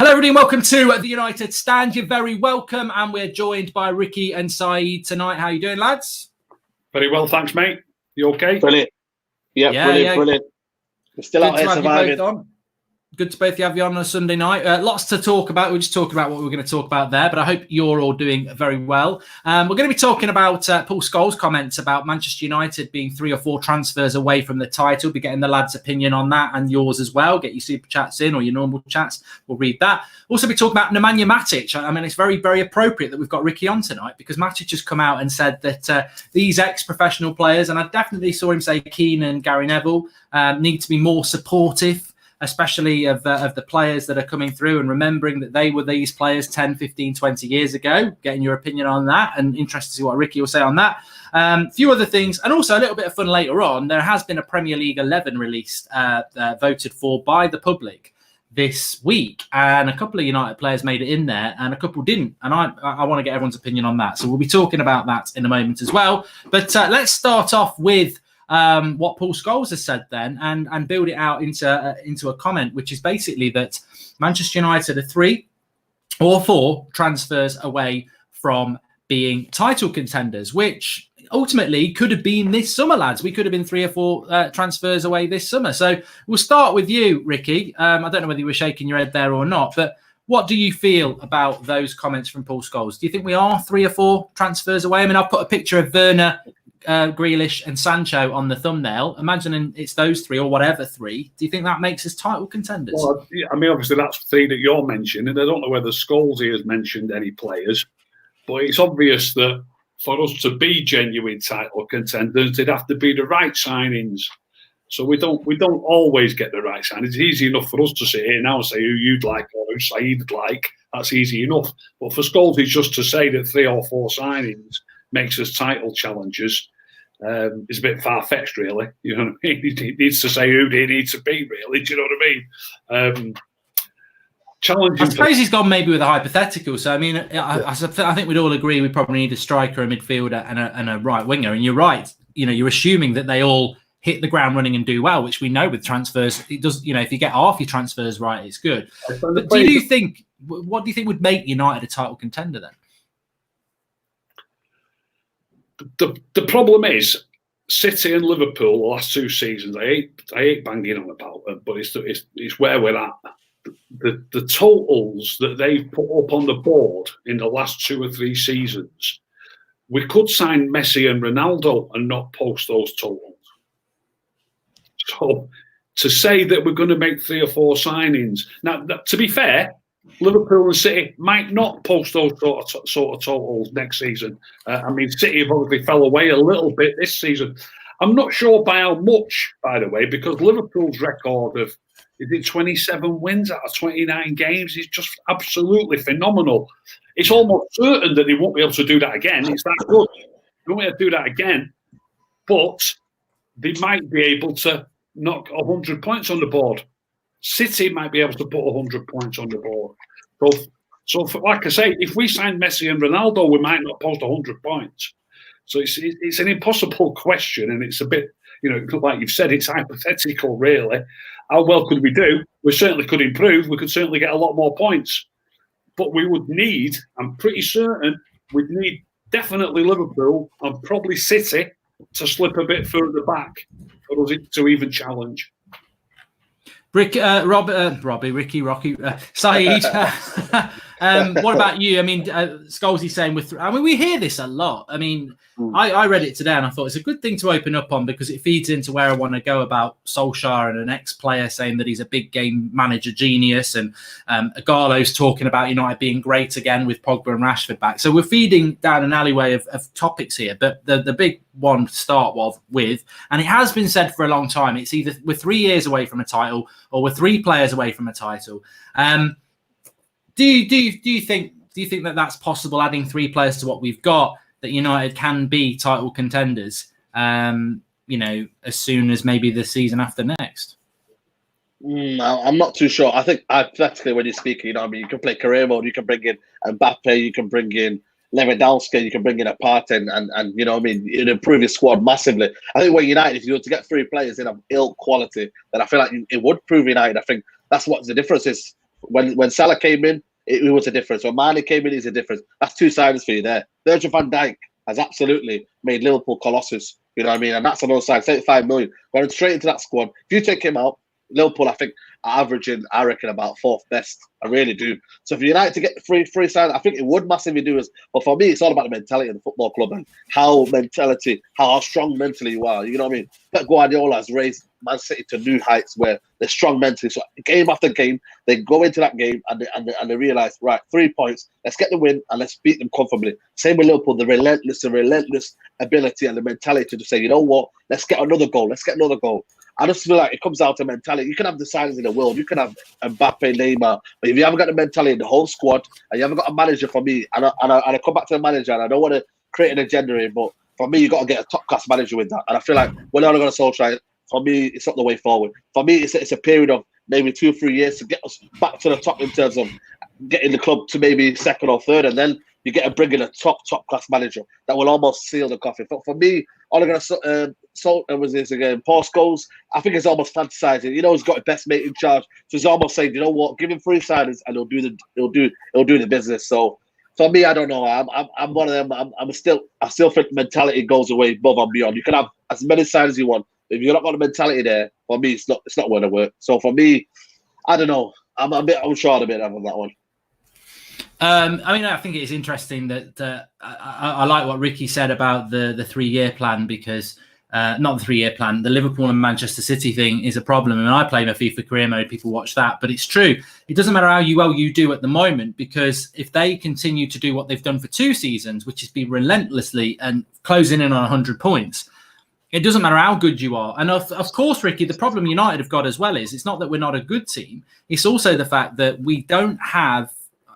Hello, everybody, and welcome to the United Stand. You're very welcome, and we're joined by Ricky and Saeed tonight. How are you doing, lads? Very well, thanks, mate. You okay? Brilliant. Yeah, brilliant. We're still out here surviving. Good to both have you on a Sunday night. Lots to talk about. We just talked about what we're going to talk about there, but I hope you're all doing very well. We're going to be talking about Paul Scholes' comments about Manchester United being 3 or 4 transfers away from the title. Be getting the lads' opinion on that and yours as well. Get your super chats in or your normal chats. We'll read that. Also be talking about Nemanja Matic. I mean, it's very, very appropriate that we've got Ricky on tonight because Matic has come out and said that these ex-professional players, and I definitely saw him say Keane and Gary Neville, need to be more supportive, especially of the players that are coming through, and remembering that they were these players 10, 15, 20 years ago. Getting your opinion on that, and interested to see what Ricky will say on that. A few other things, and also a little bit of fun later on. There has been a Premier League 11 released, voted for by the public this week, and a couple of United players made it in there and a couple didn't, and I want to get everyone's opinion on that, so we'll be talking about that in a moment as well. But let's start off with what Paul Scholes has said then, and build it out into a comment, which is basically that Manchester United are 3 or 4 transfers away from being title contenders, which ultimately could have been this summer, lads. We could have been 3 or 4 transfers away this summer. So we'll start with you, Ricky. I don't know whether you were shaking your head there or not, but what do you feel about those comments from Paul Scholes? Do you think we are 3 or 4 transfers away? I mean, I've put a picture of Werner, Grealish and Sancho on the thumbnail. Imagining it's those 3 or whatever 3. Do you think that makes us title contenders? Well, I mean, obviously that's 3 that you're mentioning, and I don't know whether Scholes has mentioned any players, but it's obvious that for us to be genuine title contenders, they'd have to be the right signings. So we don't always get the right signings. It's easy enough for us to sit here now and say who you'd like or who Saeed'd like. That's easy enough. But for Scholes, it's just to say that 3 or 4 signings makes us title challengers. It's a bit far-fetched, really. You know what I mean? He needs to say who they need to be, really. Do you know what I mean? Challenging. I suppose he's gone maybe with a hypothetical. So, I mean, I think we'd all agree we probably need a striker, a midfielder, and a right winger. And you're right. You know, you're assuming that they all hit the ground running and do well, which we know with transfers. It does. You know, if you get half your transfers right, it's good. But what do you think would make United a title contender then? The problem is City and Liverpool the last 2 seasons. I hate banging on about them, but it's where we're at. The totals that they've put up on the board in the last 2 or 3 seasons, we could sign Messi and Ronaldo and not post those totals. So to say that we're going to make 3 or 4 signings now, to be fair, Liverpool and City might not post those sort of totals next season. I mean, City have obviously fell away a little bit this season. I'm not sure by how much, by the way, because Liverpool's record of 27 wins out of 29 games is just absolutely phenomenal. It's almost certain that they won't be able to do that again. It's that good. They won't be able to do that again, but they might be able to knock 100 points on the board. City might be able to put 100 points on the board. So like I say, if we sign Messi and Ronaldo, we might not post 100 points. So it's an impossible question, and it's a bit, you know, like you've said, it's hypothetical, really. How well could we do? We certainly could improve. We could certainly get a lot more points. But we would need, I'm pretty certain, we'd need definitely Liverpool and probably City to slip a bit further back for us to even challenge. Ricky, Rocky, Saeed. What about you? I mean, Scholes is saying we hear this a lot. I mean, I read it today and I thought it's a good thing to open up on because it feeds into where I want to go about Solskjaer and an ex-player saying that he's a big game manager genius, and Agallo's talking about United being great again with Pogba and Rashford back. So we're feeding down an alleyway of topics here, but the big one to start with, and it has been said for a long time, it's either we're 3 years away from a title or we're 3 players away from a title. Do you think that that's possible? Adding 3 players to what we've got, that United can be title contenders, you know, as soon as maybe the season after next. I'm not too sure. I think hypothetically, when you're speaking, you know, I mean, you can play career mode, you can bring in Mbappe, you can bring in Lewandowski, you can bring in a Partey, and you know, what I mean, it improve your squad massively. I think when United, if you were to get 3 players in of ill quality, then I feel like it would prove United. I think that's what the difference is. When Salah came in, it was a difference. When Mane came in, it's a difference. That's 2 signings for you there. Virgil van Dijk has absolutely made Liverpool colossus. You know what I mean? And that's another side, 75 million. Going straight into that squad. If you take him out, Liverpool, I think, are averaging, I reckon, about 4th best. I really do. So for United to get free sign, I think it would massively do us. But for me, it's all about the mentality of the football club and how strong mentally you are. You know what I mean? Pep Guardiola has raised Man City to new heights where they're strong mentally. So game after game, they go into that game and they realise, right, 3 points, let's get the win and let's beat them comfortably. Same with Liverpool, the relentless ability and the mentality to say, you know what, let's get another goal. I just feel like it comes down to mentality. You can have the signings in the world. You can have Mbappe, Neymar. But if you haven't got the mentality in the whole squad and you haven't got a manager, for me, and I come back to the manager, and I don't want to create an agenda here, but for me, you got to get a top-class manager with that. And I feel like when I'm going to Solskjaer, for me, it's not the way forward. For me, it's a period of maybe 2 or 3 years to get us back to the top in terms of getting the club to maybe 2nd or 3rd, and then you get to bring in a top-class manager that will almost seal the coffin. For me, all I'm going to was this again. Paul Scholes, I think it's almost fantasizing. You know, he's got his best mate in charge, so he's almost saying, you know what, give him 3 signings and he'll do the business. So for me, I don't know. I'm one of them. I still think mentality goes away above and beyond. You can have as many signings as you want. If you're not got the mentality there, for me, it's not going to work. So for me, I don't know. I'm a bit unsure on that one. I think it is interesting that I like what Ricky said about the 3-year plan, because not the 3-year plan, the Liverpool and Manchester City thing is a problem. I mean, I play my FIFA career mode, people watch that, but it's true. It doesn't matter how well you do at the moment, because if they continue to do what they've done for 2 seasons, which is be relentlessly and closing in on 100 points, it doesn't matter how good you are. And of course, Ricky, the problem United have got as well is it's not that we're not a good team. It's also the fact that we don't have,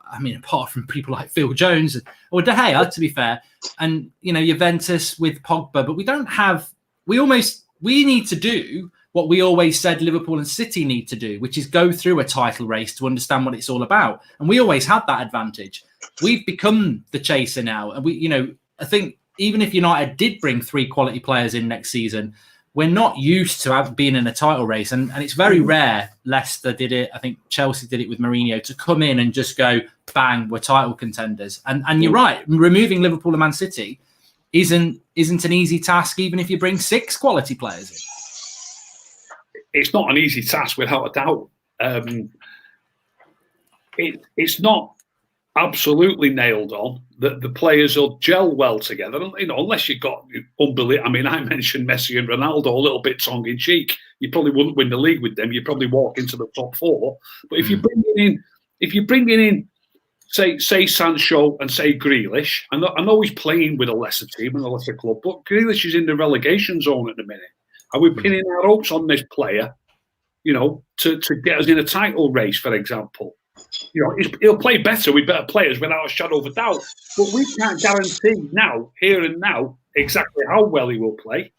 I mean, apart from people like Phil Jones or De Gea, to be fair, and, you know, Juventus with Pogba, but we don't have, we need to do what we always said Liverpool and City need to do, which is go through a title race to understand what it's all about. And we always had that advantage. We've become the chaser now. And I think even if United did bring 3 quality players in next season, we're not used to being in a title race. And it's very rare. Leicester did it. I think Chelsea did it with Mourinho, to come in and just go, bang, we're title contenders. And you're right, removing Liverpool and Man City isn't an easy task, even if you bring 6 quality players in. It's not an easy task, without a doubt. It's not absolutely nailed on that the players will gel well together. You know, unless you've got unbelievable. I mean, I mentioned Messi and Ronaldo a little bit tongue in cheek. You probably wouldn't win the league with them. You'd probably walk into the top 4. But if you're bringing in, say Sancho and say Grealish, I know he's playing with a lesser team and a lesser club, but Grealish is in the relegation zone at the minute. Are we pinning our hopes on this player, you know, to get us in a title race, for example? You know, he'll play better with better players without a shadow of a doubt. But we can't guarantee now, here and now, exactly how well he will play.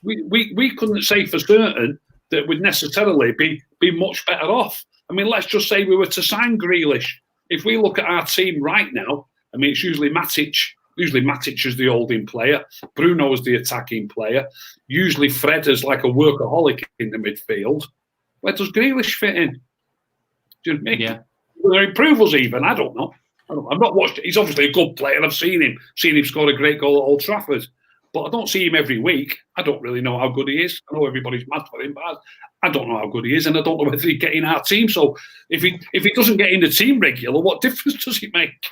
We couldn't say for certain that we'd necessarily be much better off. I mean, let's just say we were to sign Grealish. If we look at our team right now, I mean, it's usually Matic. Usually Matic is the holding player. Bruno is the attacking player. Usually Fred is like a workaholic in the midfield. Where does Grealish fit in? Do you know what I mean? Yeah. Will there improve us even? I don't know. I've not watched it. He's obviously a good player. I've seen him score a great goal at Old Trafford. But I don't see him every week. I don't really know how good he is. I know everybody's mad for him, but I don't know how good he is, and I don't know whether he'd get in our team. So if he doesn't get in the team regular, what difference does it make?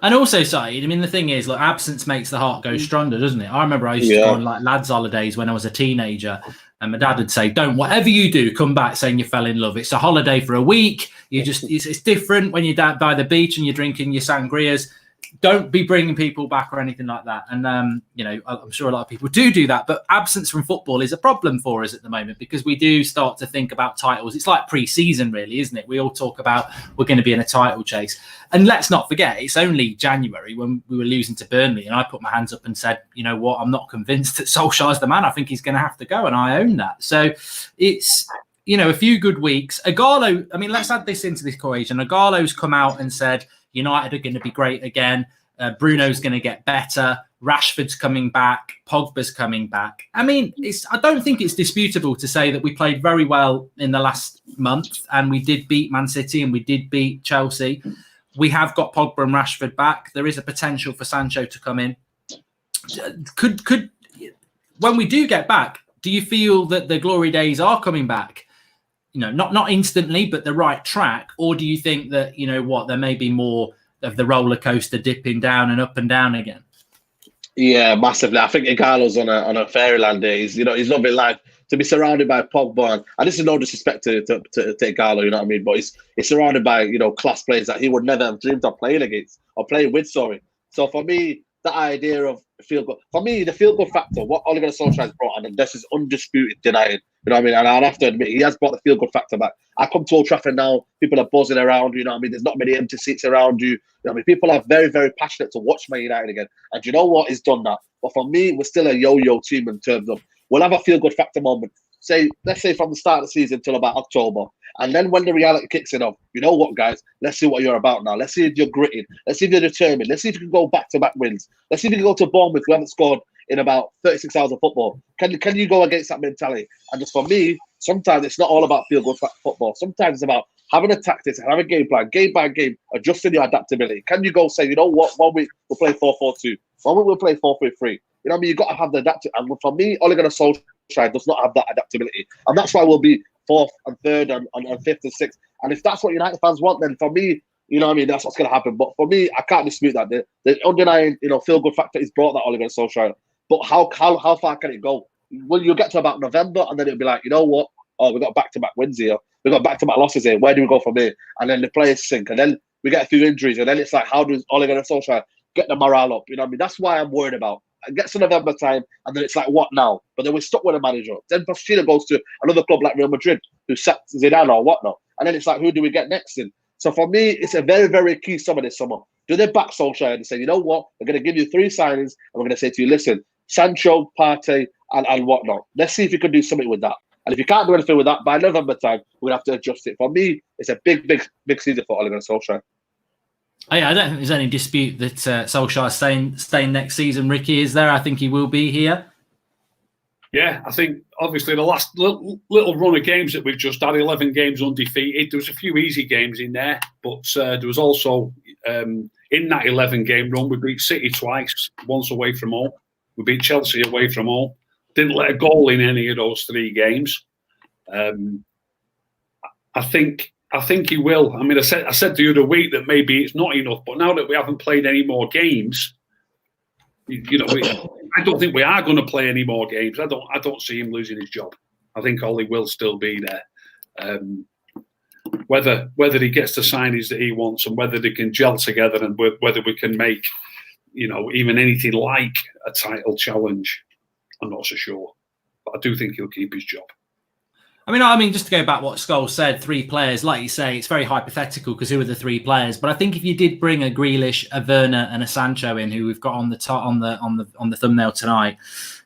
And also, Saeed, I mean, the thing is, like, absence makes the heart go stronger, doesn't it? I remember I used to go on like lads' holidays when I was a teenager, and my dad would say, "Don't, whatever you do, come back saying you fell in love. It's a holiday for a week. It's different when you're down by the beach and you're drinking your sangrias. Don't be bringing people back or anything like that." And, I'm sure a lot of people do that. But absence from football is a problem for us at the moment, because we do start to think about titles. It's like pre-season, really, isn't it? We all talk about we're going to be in a title chase. And let's not forget, it's only January when we were losing to Burnley. And I put my hands up and said, you know what, I'm not convinced that Solskjaer's the man. I think he's going to have to go. And I own that. So it's, a few good weeks. Ighalo, I mean, let's add this into this equation. Ighalo's come out and said, United are going to be great again. Bruno's going to get better. Rashford's coming back, Pogba's coming back. I mean, I don't think it's disputable to say that we played very well in the last month, and we did beat Man City and we did beat Chelsea. We have got Pogba and Rashford back. There is a potential for Sancho to come in. Could when we do get back, do you feel that the glory days are coming back? You know, not instantly, but the right track, or do you think that, you know what, there may be more of the roller coaster dipping down and up and down again? Yeah, massively. I think Igalo's on a fairyland day. He's loving life. To be surrounded by Pogba, and this is no disrespect to Igalo, you know what I mean, but he's surrounded by, you know, class players that he would never have dreamed of playing against or playing with. Sorry. So for me, that idea of feel good, for me, the feel good factor, what Ole Gunnar Solskjaer has brought, and this is undisputed, denying. You know what I mean? And I'd have to admit, he has brought the feel good factor back. I come to Old Trafford now, people are buzzing around, you know what I mean? There's not many empty seats around you. You know what I mean? People are very, very passionate to watch Man United again. And you know what? He's done that. But for me, we're still a yo-yo team in terms of, we'll have a feel good factor moment. Let's say from the start of the season till about October. And then when the reality kicks in of, you know what, guys, let's see what you're about now. Let's see if you're gritted. Let's see if you're determined. Let's see if you can go back-to-back wins. Let's see if you can go to Bournemouth, who haven't scored in about 36 hours of football. Can you go against that mentality? And just for me, sometimes it's not all about feel-good football. Sometimes it's about having a tactics, having a game plan, game by game, adjusting your adaptability. Can you go say, you know what, 1 week we'll play 4-4-2. 1 week we'll play 4-3-3. You know what I mean? You've got to have the adaptability. And for me, Ole Gunnar Solskjaer does not have that adaptability. And that's why we'll be 4th and 3rd and 5th and 6th. And if that's what United fans want, then for me, you know what I mean, that's what's going to happen. But for me, I can't dispute that. The undenying, you know, feel-good factor is brought that Ole Gunnar Solskjaer. But how far can it go? Well, you'll get to about November, and then it'll be like, you know what? Oh, we've got back-to-back wins here. We've got back-to-back losses here. Where do we go from here? And then the players sink. And then we get a few injuries. And then it's like, how does Ole Gunnar Solskjaer get the morale up? You know what I mean? That's why I'm worried about. It gets to November time, and then it's like, what now? But then we're stuck with a manager. Then Pochettino goes to another club like Real Madrid, who sacked Zidane or whatnot. And then it's like, who do we get next in? So for me, it's a very, very key summer this summer. Do they back Solskjaer and say, you know what? We're going to give you 3 signings, and we're going to say to you, listen, Sancho, Partey, and whatnot. Let's see if you can do something with that. And if you can't do anything with that, by November time, we're going to have to adjust it. For me, it's a big, big, big season for Ole Gunnar Solskjaer. Oh, yeah, I don't think there's any dispute that Solskjaer staying next season. Ricky, is there? I think he will be here. Yeah, I think obviously the last little run of games that we've just had, 11 games undefeated, there was a few easy games in there, but there was also, in that 11-game run, we beat City twice, once away from home. We beat Chelsea away from home. Didn't let a goal in any of those 3 games. I think he will. I mean, I said the other week that maybe it's not enough, but now that we haven't played any more games, you know, I don't think we are going to play any more games. I don't see him losing his job. I think Ollie will still be there. Whether he gets the signings that he wants and whether they can gel together and whether we can make, you know, even anything like a title challenge, I'm not so sure. But I do think he'll keep his job. I mean, just to go back what Scholes said, 3 players, like you say, it's very hypothetical because who are the 3 players? But I think if you did bring a Grealish, a Werner, and a Sancho in, who we've got on the thumbnail tonight,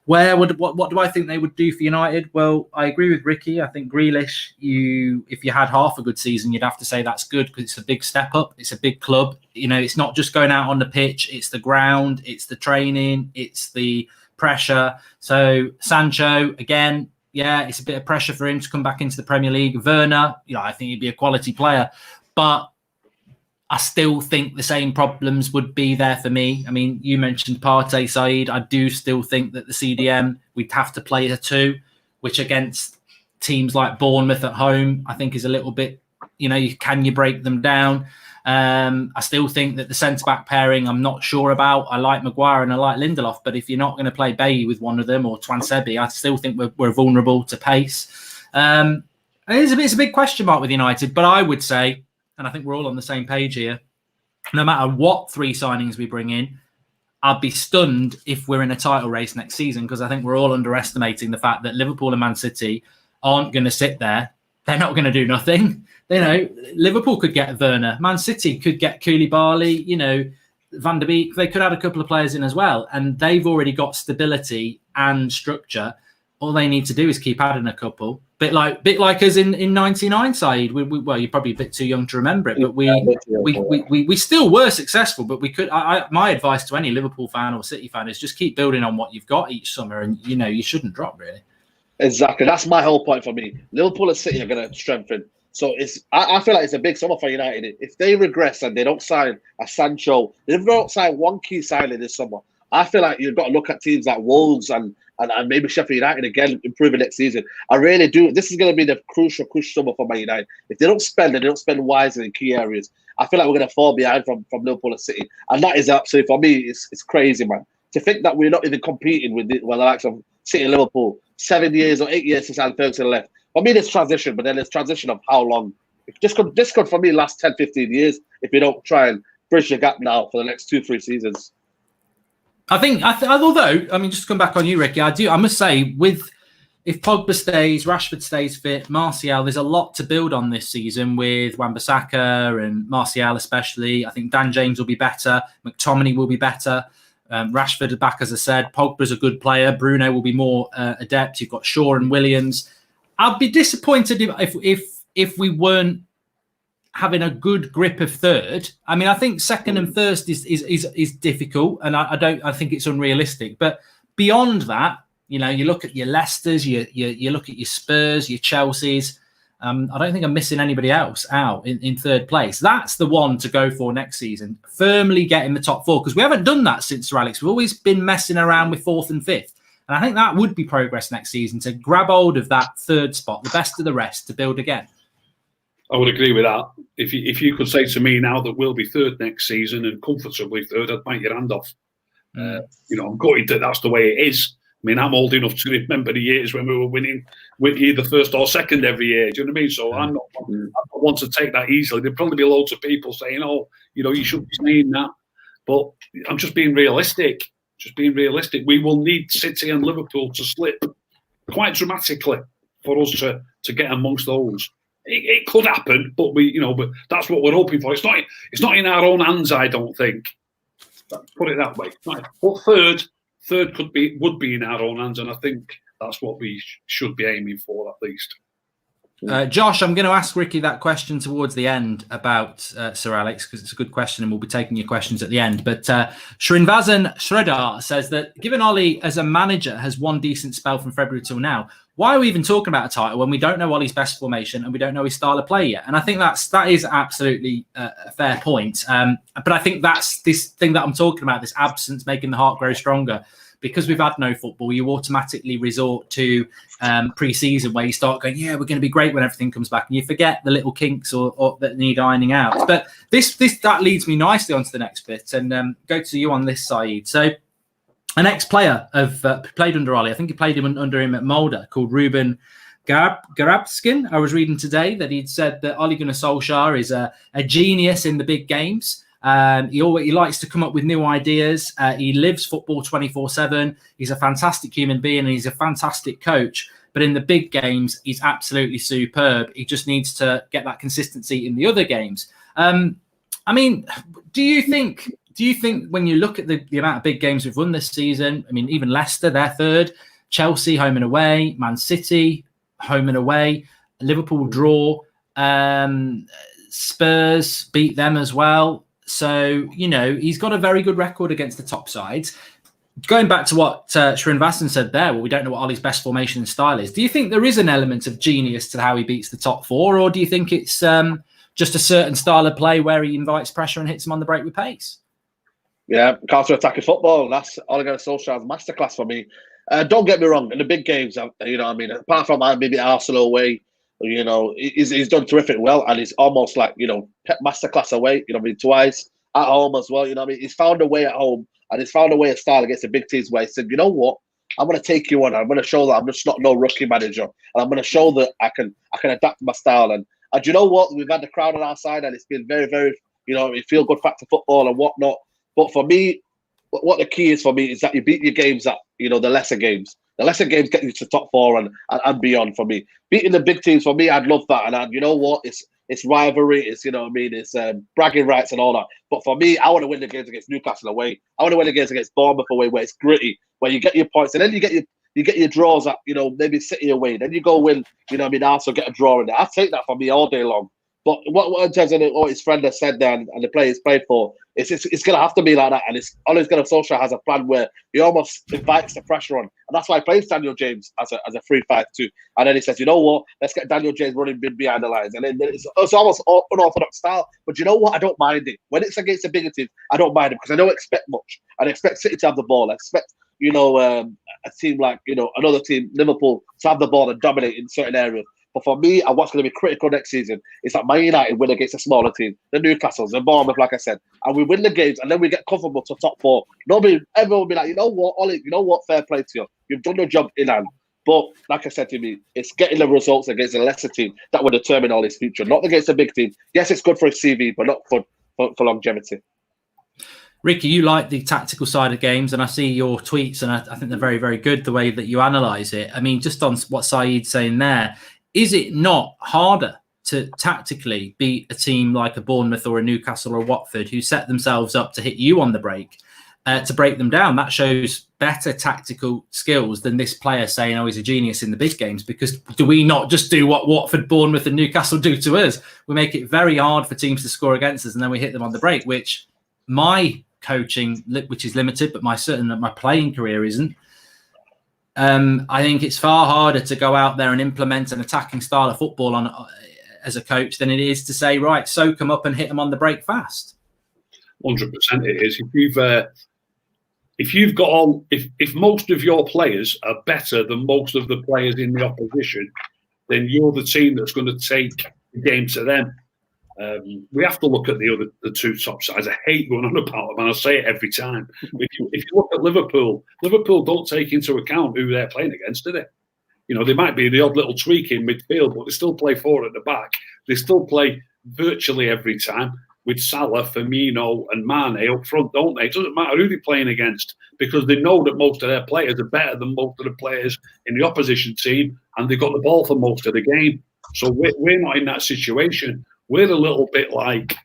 what do I think they would do for United? Well, I agree with Ricky. I think Grealish, if you had half a good season, you'd have to say that's good because it's a big step up. It's a big club. You know, it's not just going out on the pitch. It's the ground. It's the training. It's the pressure. So Sancho, again, yeah, it's a bit of pressure for him to come back into the Premier League. Werner, you know, I think he'd be a quality player, but I still think the same problems would be there for me. I mean, you mentioned Partey, Saeed. I do still think that the CDM, we'd have to play a 2, which against teams like Bournemouth at home, I think is a little bit, you know, can you break them down? I still think that the centre-back pairing, I'm not sure about. I like Maguire and I like Lindelof, but if you're not going to play Bailly with one of them or Twansebi, I still think we're vulnerable to pace. It's a big question mark with United, but I would say, and I think we're all on the same page here, no matter what 3 signings we bring in, I'd be stunned if we're in a title race next season because I think we're all underestimating the fact that Liverpool and Man City aren't going to sit there. They're not going to do nothing. You know, Liverpool could get Werner. Man City could get Koulibaly, you know, Van der Beek. They could add a couple of players in as well. And they've already got stability and structure. all they need to do is keep adding a couple. Bit like us in '99, Saeed. Well, you're probably a bit too young to remember it, but we still were successful. But we could. My advice to any Liverpool fan or City fan is just keep building on what you've got each summer, and you shouldn't drop really. Exactly, that's my whole point for me. Liverpool and City are going to strengthen. So I feel like it's a big summer for United. If they regress and they don't sign a Sancho, if they don't sign one key signing this summer, I feel like you've got to look at teams like Wolves and maybe Sheffield United again, improving next season. I really do. This is going to be the crucial summer for Man United. If they don't spend and they don't spend wisely in key areas, I feel like we're going to fall behind from Liverpool and City. And that is absolutely, for me, it's crazy, man. To think that we're not even competing with the likes of City and Liverpool 7 years or 8 years since Alan Ferguson left. For me, there's transition, but then there's transition of how long. This could for me last 10, 15 years if we don't try and bridge the gap now for the next 2-3 seasons. Although, I mean, just to come back on you, Ricky, I must say, if Pogba stays, Rashford stays fit, Martial, there's a lot to build on this season with Wan-Bissaka and Martial especially. I think Dan James will be better. McTominay will be better. Rashford back, as I said. Pogba's a good player. Bruno will be more adept. You've got Shaw and Williams. I'd be disappointed if we weren't having a good grip of third. I mean, I think second and first is difficult, and I think it's unrealistic. But beyond that, you look at your Leicesters, you look at your Spurs, your Chelseas. I don't think I'm missing anybody else out in third place. That's the one to go for next season. Firmly get in the top four, because we haven't done that since Sir Alex. We've always been messing around with fourth and fifth. And I think that would be progress next season, to grab hold of that third spot, the best of the rest, to build again. I would agree with that. If you could say to me now that we'll be third next season and comfortably third, I'd bite your hand off. I'm gutted that that's the way it is. I mean, I'm old enough to remember the years when we were winning with either first or second every year. Do you know what I mean? So I don't want to take that easily. There'll probably be loads of people saying, "Oh, you shouldn't be saying that." But I'm just being realistic. We will need City and Liverpool to slip quite dramatically for us to get amongst those. It could happen, but but that's what we're hoping for. It's not in our own hands, I don't think. Put it that way. But third would be in our own hands, and I think that's what we should be aiming for at least. Josh, I'm going to ask Ricky that question towards the end about Sir Alex, because it's a good question, and we'll be taking your questions at the end. But Srinvasan Shredar says that given Ollie as a manager has one decent spell from February till now, why are we even talking about a title when we don't know Ollie's best formation and we don't know his style of play yet? And I think that is absolutely a fair point. But I think that's this thing that I'm talking about, this absence making the heart grow stronger. Because we've had no football, you automatically resort to pre-season where you start going, yeah, we're going to be great when everything comes back, and you forget the little kinks or that need ironing out. But that leads me nicely onto the next bit, and go to you on this side. So, an ex-player played under Ollie. I think he played under him at Mulder, called Ruben Garabskin. I was reading today that he'd said that Ole Gunnar Solskjaer is a genius in the big games. He likes to come up with new ideas. He lives football 24/7. He's a fantastic human being, and he's a fantastic coach. But in the big games, he's absolutely superb. He just needs to get that consistency in the other games. I mean, do you think when you look at the amount of big games we've won this season, I mean, even Leicester, they're third, Chelsea home and away, Man City home and away, Liverpool draw, Spurs beat them as well. So, he's got a very good record against the top sides. Going back to what Srinvasan said there, well, we don't know what Ollie's best formation and style is. Do you think there is an element of genius to how he beats the top four, or do you think it's just a certain style of play where he invites pressure and hits him on the break with pace? Yeah, counter-attacking football. That's Ole Gunnar Solskjaer's masterclass for me. Don't get me wrong, in the big games, apart from maybe Arsenal away, he's done terrific well, and he's almost like, Pep masterclass away, twice at home as well. He's found a way at home, and he's found a way of style against the big teams where he said, you know what, I'm going to take you on. I'm going to show that I'm just not no rookie manager, and I'm going to show that I can adapt my style. And you know what, we've had the crowd on our side, and it's been very, very, feel good factor football and whatnot. But for me, what the key is for me is that you beat your games at, the lesser games. The lesser games get you to top four and beyond for me. Beating the big teams, for me, I'd love that. And you know what? It's rivalry. It's, it's bragging rights and all that. But for me, I want to win the games against Newcastle away. I want to win the games against Bournemouth away, where it's gritty, where you get your points. And then you get you get your draws at, maybe City away, then you go win, Arsenal get a draw in there. I take that from me all day long. But what in terms of what his friend has said there and the players played for, it's going to have to be like that. And it's always going to, Solskjaer has a plan where he almost invites the pressure on. And that's why he plays Daniel James as a 3-5-2. And then he says, you know what, let's get Daniel James running behind the lines. And then it's almost unorthodox style. But you know what, I don't mind it. When it's against a bigger team, I don't mind it because I don't expect much. I expect City to have the ball. I expect, a team like, another team, Liverpool, to have the ball and dominate in certain areas. But for me, and what's going to be critical next season is that Man United win against a smaller team, the Newcastles, the Bournemouth, like I said, and we win the games, and then we get comfortable to top 4. Everyone will be like, you know what, Ollie, fair play to you. You've done your job in hand. But like I said to me, it's getting the results against a lesser team that will determine all his future, not against a big team. Yes, it's good for his CV, but not for longevity. Ricky, you like the tactical side of games, and I see your tweets, and I think they're very, very good, the way that you analyse it. I mean, just on what Saeed's saying there, is it not harder to tactically beat a team like a Bournemouth or a Newcastle or a Watford who set themselves up to hit you on the break, to break them down? That shows better tactical skills than this player saying, oh, he's a genius in the big games. Because do we not just do what Watford, Bournemouth and Newcastle do to us? We make it very hard for teams to score against us, and then we hit them on the break, which my coaching, which is limited, but my playing career isn't. I think it's far harder to go out there and implement an attacking style of football as a coach than it is to say, right, soak them up and hit them on the break fast. 100% it is. If most of your players are better than most of the players in the opposition, then you're the team that's going to take the game to them. We have to look at the two top sides. I hate going on about them, and I say it every time. If you look at Liverpool don't take into account who they're playing against, do they? They might be the odd little tweak in midfield, but they still play 4 at the back. They still play virtually every time with Salah, Firmino, and Mane up front, don't they? It doesn't matter who they're playing against because they know that most of their players are better than most of the players in the opposition team, and they've got the ball for most of the game. So we're not in that situation. We're a little bit like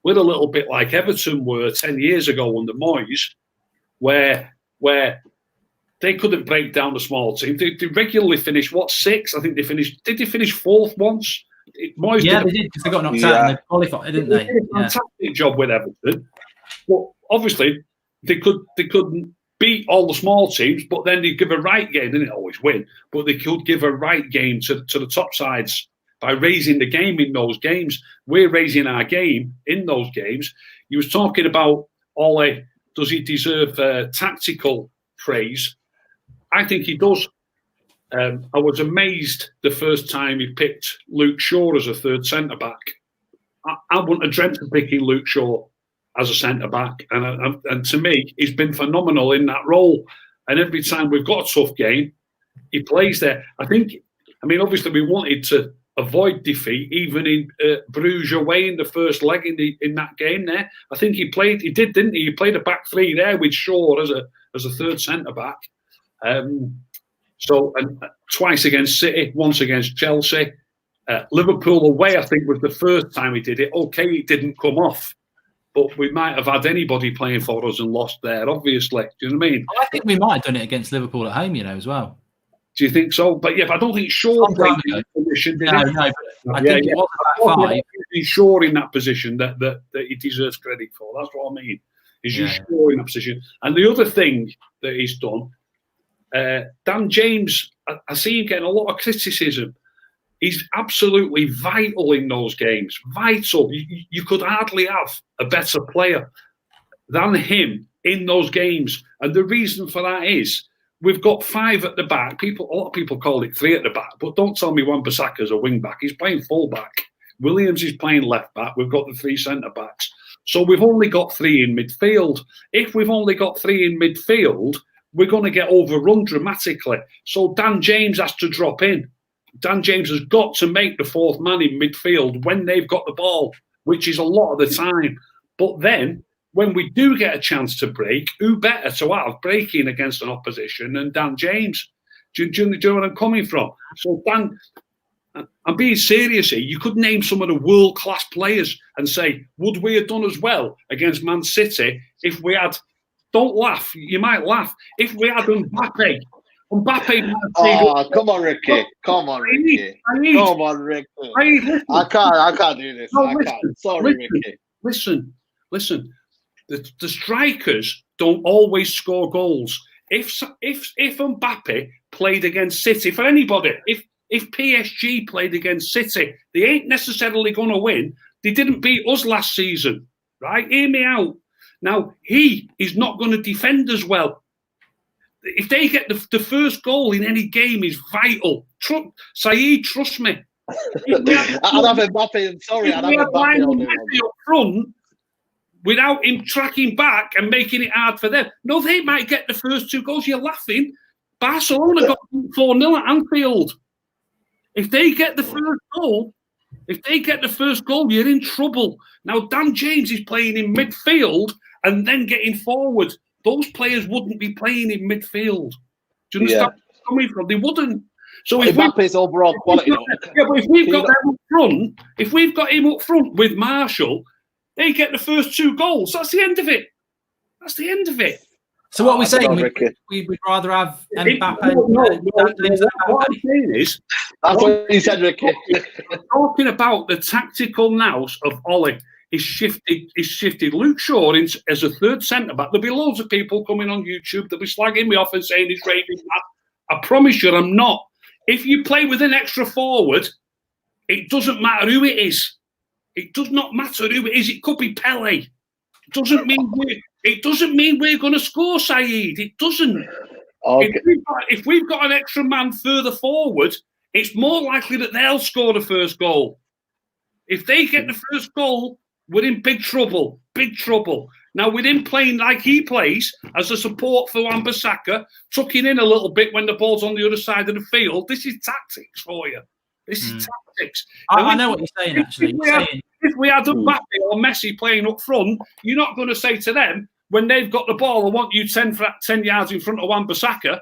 Everton were 10 years ago under Moyes, where they couldn't break down a small team. They regularly finish 6th. I think they finished. Did they finish 4th once? Moyes they did because they got knocked out and they qualified, didn't they? They did a fantastic job with Everton. But obviously they couldn't beat all the small teams, but then they give a right game. They didn't always win, but they could give a right game to the top sides by raising the game in those games. We're raising our game in those games. You was talking about Ole, does he deserve tactical praise? I think he does. I was amazed the first time he picked Luke Shaw as a third centre-back. I wouldn't have dreamt of picking Luke Shaw as a centre-back. And to me, he's been phenomenal in that role. And every time we've got a tough game, he plays there. Obviously we wanted to avoid defeat, even in Bruges away in the first leg in that game there. I think he did, didn't he? He played a back 3 there with Shaw as a third centre-back. And twice against City, once against Chelsea. Liverpool away, I think, was the first time he did it. Okay, it didn't come off, but we might have had anybody playing for us and lost there, obviously. Do you know what I mean? I think we might have done it against Liverpool at home, as well. Do you think so? But I don't think Shaw played in that position, did he? No, I think it was about 5. He's Shaw in that position that he deserves credit for. That's what I mean. He's just Shaw in that position. And the other thing that he's done, Dan James, I see him getting a lot of criticism. He's absolutely vital in those games. Vital. You could hardly have a better player than him in those games. And the reason for that is we've got 5 at the back. A lot of people call it 3 at the back, but don't tell me Wan-Bissaka's a wing back. He's playing full back. Williams is playing left back. We've got the 3 centre backs. So we've only got 3 in midfield. If we've only got 3 in midfield, we're going to get overrun dramatically. So Dan James has to drop in. Dan James has got to make the 4th man in midfield when they've got the ball, which is a lot of the time. But then, when we do get a chance to break, who better to have breaking against an opposition than Dan James? Do you know where I'm coming from? So Dan, I'm being serious here. You could name some of the world-class players and say, would we have done as well against Man City if we had... Don't laugh. You might laugh. If we had Mbappe Mbappe. Oh, come on, Ricky. Come on, Ricky. Come on, Ricky. I can't do this. I can't. Sorry, Ricky. Listen. The strikers don't always score goals. If Mbappe played against City, for anybody, if PSG played against City, they ain't necessarily going to win. They didn't beat us last season, right? Hear me out. Now, he is not going to defend as well. If they get the first goal in any game is vital. Saeed, trust me. I'd have Mbappe. Sorry, I'd have Mbappe up front without him tracking back and making it hard for them. No, they might get the first 2 goals. You're laughing. Barcelona got 4-0 at Anfield. If they get the first goal, you're in trouble. Now, Dan James is playing in midfield and then getting forward. Those players wouldn't be playing in midfield. Do you understand where I'm coming from? They wouldn't. So if Mbappe's overall quality. But if we've got them up front, if we've got him up front with Marshall, they get the first 2 goals. That's the end of it. That's the end of it. So what we're saying, we'd rather have Mbappe. What I'm saying is, that's what you said, Ricky. We're talking about the tactical nous of Ollie. Is shifted Luke Shaw as a third centre back. There'll be loads of people coming on YouTube. They'll be slagging me off and saying he's rating that. I promise you, I'm not. If you play with an extra forward, it doesn't matter who it is. It does not matter who it is. It could be Pele. It doesn't mean we're going to score, Saeed. It doesn't. Okay. If we've got an extra man further forward, it's more likely that they'll score the first goal. If they get the first goal, we're in big trouble. Big trouble. Now, with him playing like he plays, as a support for Wan-Bissaka, tucking in a little bit when the ball's on the other side of the field, this is tactics for you. This is tactics. I know what you're saying, actually. If we had Mbappe or Messi playing up front, you're not going to say to them, when they've got the ball, I want you 10 yards in front of Wan-Bissaka.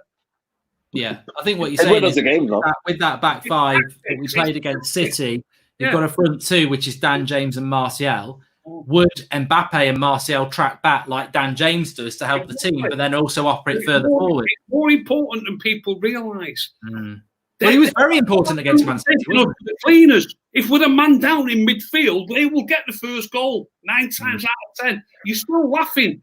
Yeah, I think what you're saying is with that back 5 that we played against City, you've got a front 2, which is Dan James and Martial. Would Mbappe and Martial track back like Dan James does to help the team, but then also operate further forward? It's more important than people realise. Well, he was very important against Man City. Look, the cleaners, if we're a man down in midfield, they will get the first goal 9 times out of 10. You're still laughing.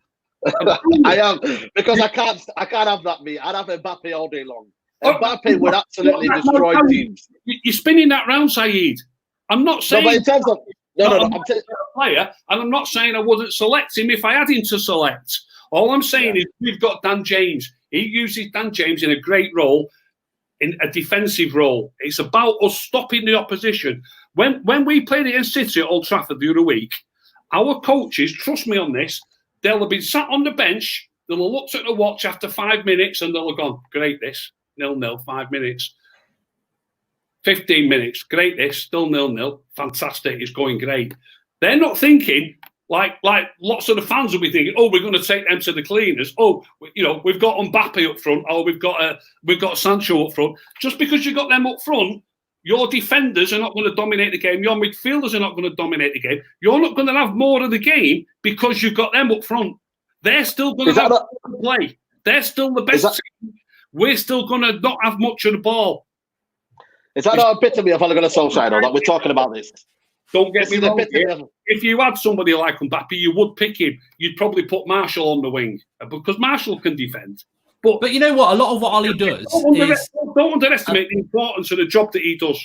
I am, because I can't have that, mate. I'd have Mbappe all day long. Mbappe would absolutely destroy teams. You're spinning that round, Saeed. I'm not saying in terms of I'm a player, and I'm not saying I wouldn't select him if I had him to select. All I'm saying is we've got Dan James. He uses Dan James in a great role, in a defensive role. It's about us stopping the opposition. When we played against City at Old Trafford the other week, our coaches, trust me on this, they'll have been sat on the bench, they'll have looked at the watch after 5 minutes and they'll have gone, great this, 0-0, 5 minutes. 15 minutes, great this, still 0-0, fantastic, it's going great. They're not thinking, like lots of the fans will be thinking, oh, we're going to take them to the cleaners. Oh, we've got Mbappe up front. Oh, we've got Sancho up front. Just because you've got them up front, your defenders are not going to dominate the game. Your midfielders are not going to dominate the game. You're not going to have more of the game because you've got them up front. They're still going to have to play. They're still the best team. We're still going to not have much of the ball. Is that not a bit of me of Ole Gunnar Solskjaer, though, that we're talking about this? Don't get me wrong. If you had somebody like Mbappe, you would pick him. You'd probably put Marshall on the wing because Marshall can defend. But you know what? A lot of what Ollie does don't underestimate the importance of the job that he does.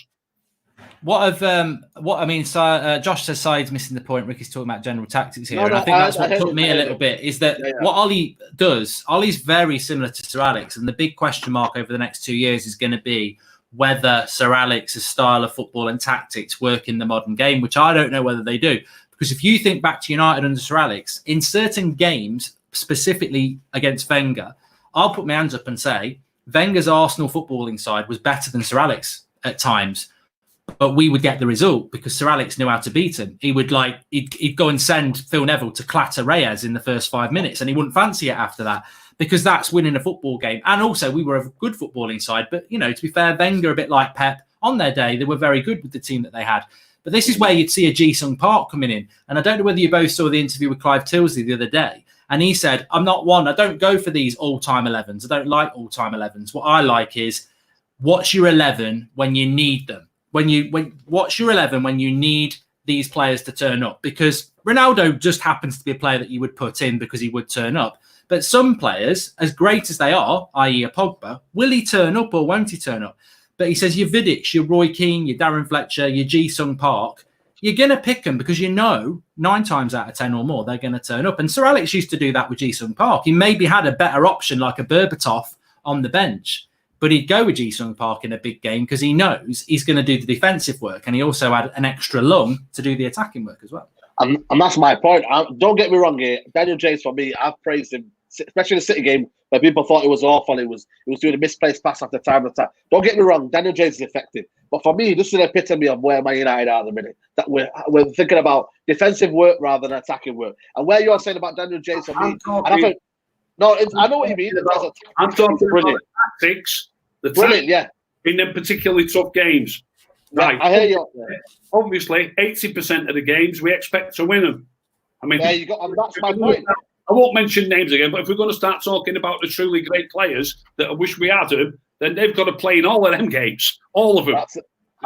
Josh says Side's missing the point. Ricky's talking about general tactics here, and I think that's what took me a little bit. Is that what Ollie does? Ollie's very similar to Sir Alex, and the big question mark over the next 2 years is going to be whether Sir Alex's style of football and tactics work in the modern game, which I don't know whether they do. Because if you think back to United under Sir Alex, in certain games, specifically against Wenger, I'll put my hands up and say Wenger's Arsenal footballing side was better than Sir Alex at times, but we would get the result because Sir Alex knew how to beat him. He'd go and send Phil Neville to clatter Reyes in the first 5 minutes, and he wouldn't fancy it after that. Because that's winning a football game. And also, we were a good footballing side. But, to be fair, Wenger, a bit like Pep, on their day, they were very good with the team that they had. But this is where you'd see a Ji-Sung Park coming in. And I don't know whether you both saw the interview with Clive Tilsley the other day. And he said, I'm not one. I don't go for these all-time 11s. I don't like all-time 11s. What I like is, what's your 11 when you need them? What's your 11 when you need these players to turn up? Because Ronaldo just happens to be a player that you would put in because he would turn up. But some players, as great as they are, i.e. a Pogba, will he turn up or won't he turn up? But he says your Vidic, your Roy Keane, your Darren Fletcher, your Ji-Sung Park, you're going to pick them because you know 9 times out of 10 or more, they're going to turn up. And Sir Alex used to do that with Ji-Sung Park. He maybe had a better option like a Berbatov on the bench, but he'd go with Ji-Sung Park in a big game because he knows he's going to do the defensive work. And he also had an extra lung to do the attacking work as well. And that's my point. Don't get me wrong here. Daniel James, for me, I've praised him, especially in the City game where people thought it was awful. It was doing a misplaced pass after time after time. Don't get me wrong. Daniel James is effective. But for me, this is an epitome of where Man United are at the minute. That we're thinking about defensive work rather than attacking work. And where you're saying about Daniel James, for me, I know what you mean. I'm talking about tactics. Brilliant, yeah. In them particularly tough games. Right. I hear you. Obviously, 80% of the games we expect to win them. I mean, and that's my point. I won't mention names again, but if we're going to start talking about the truly great players that I wish we had them, then they've got to play in all of them games, all of them.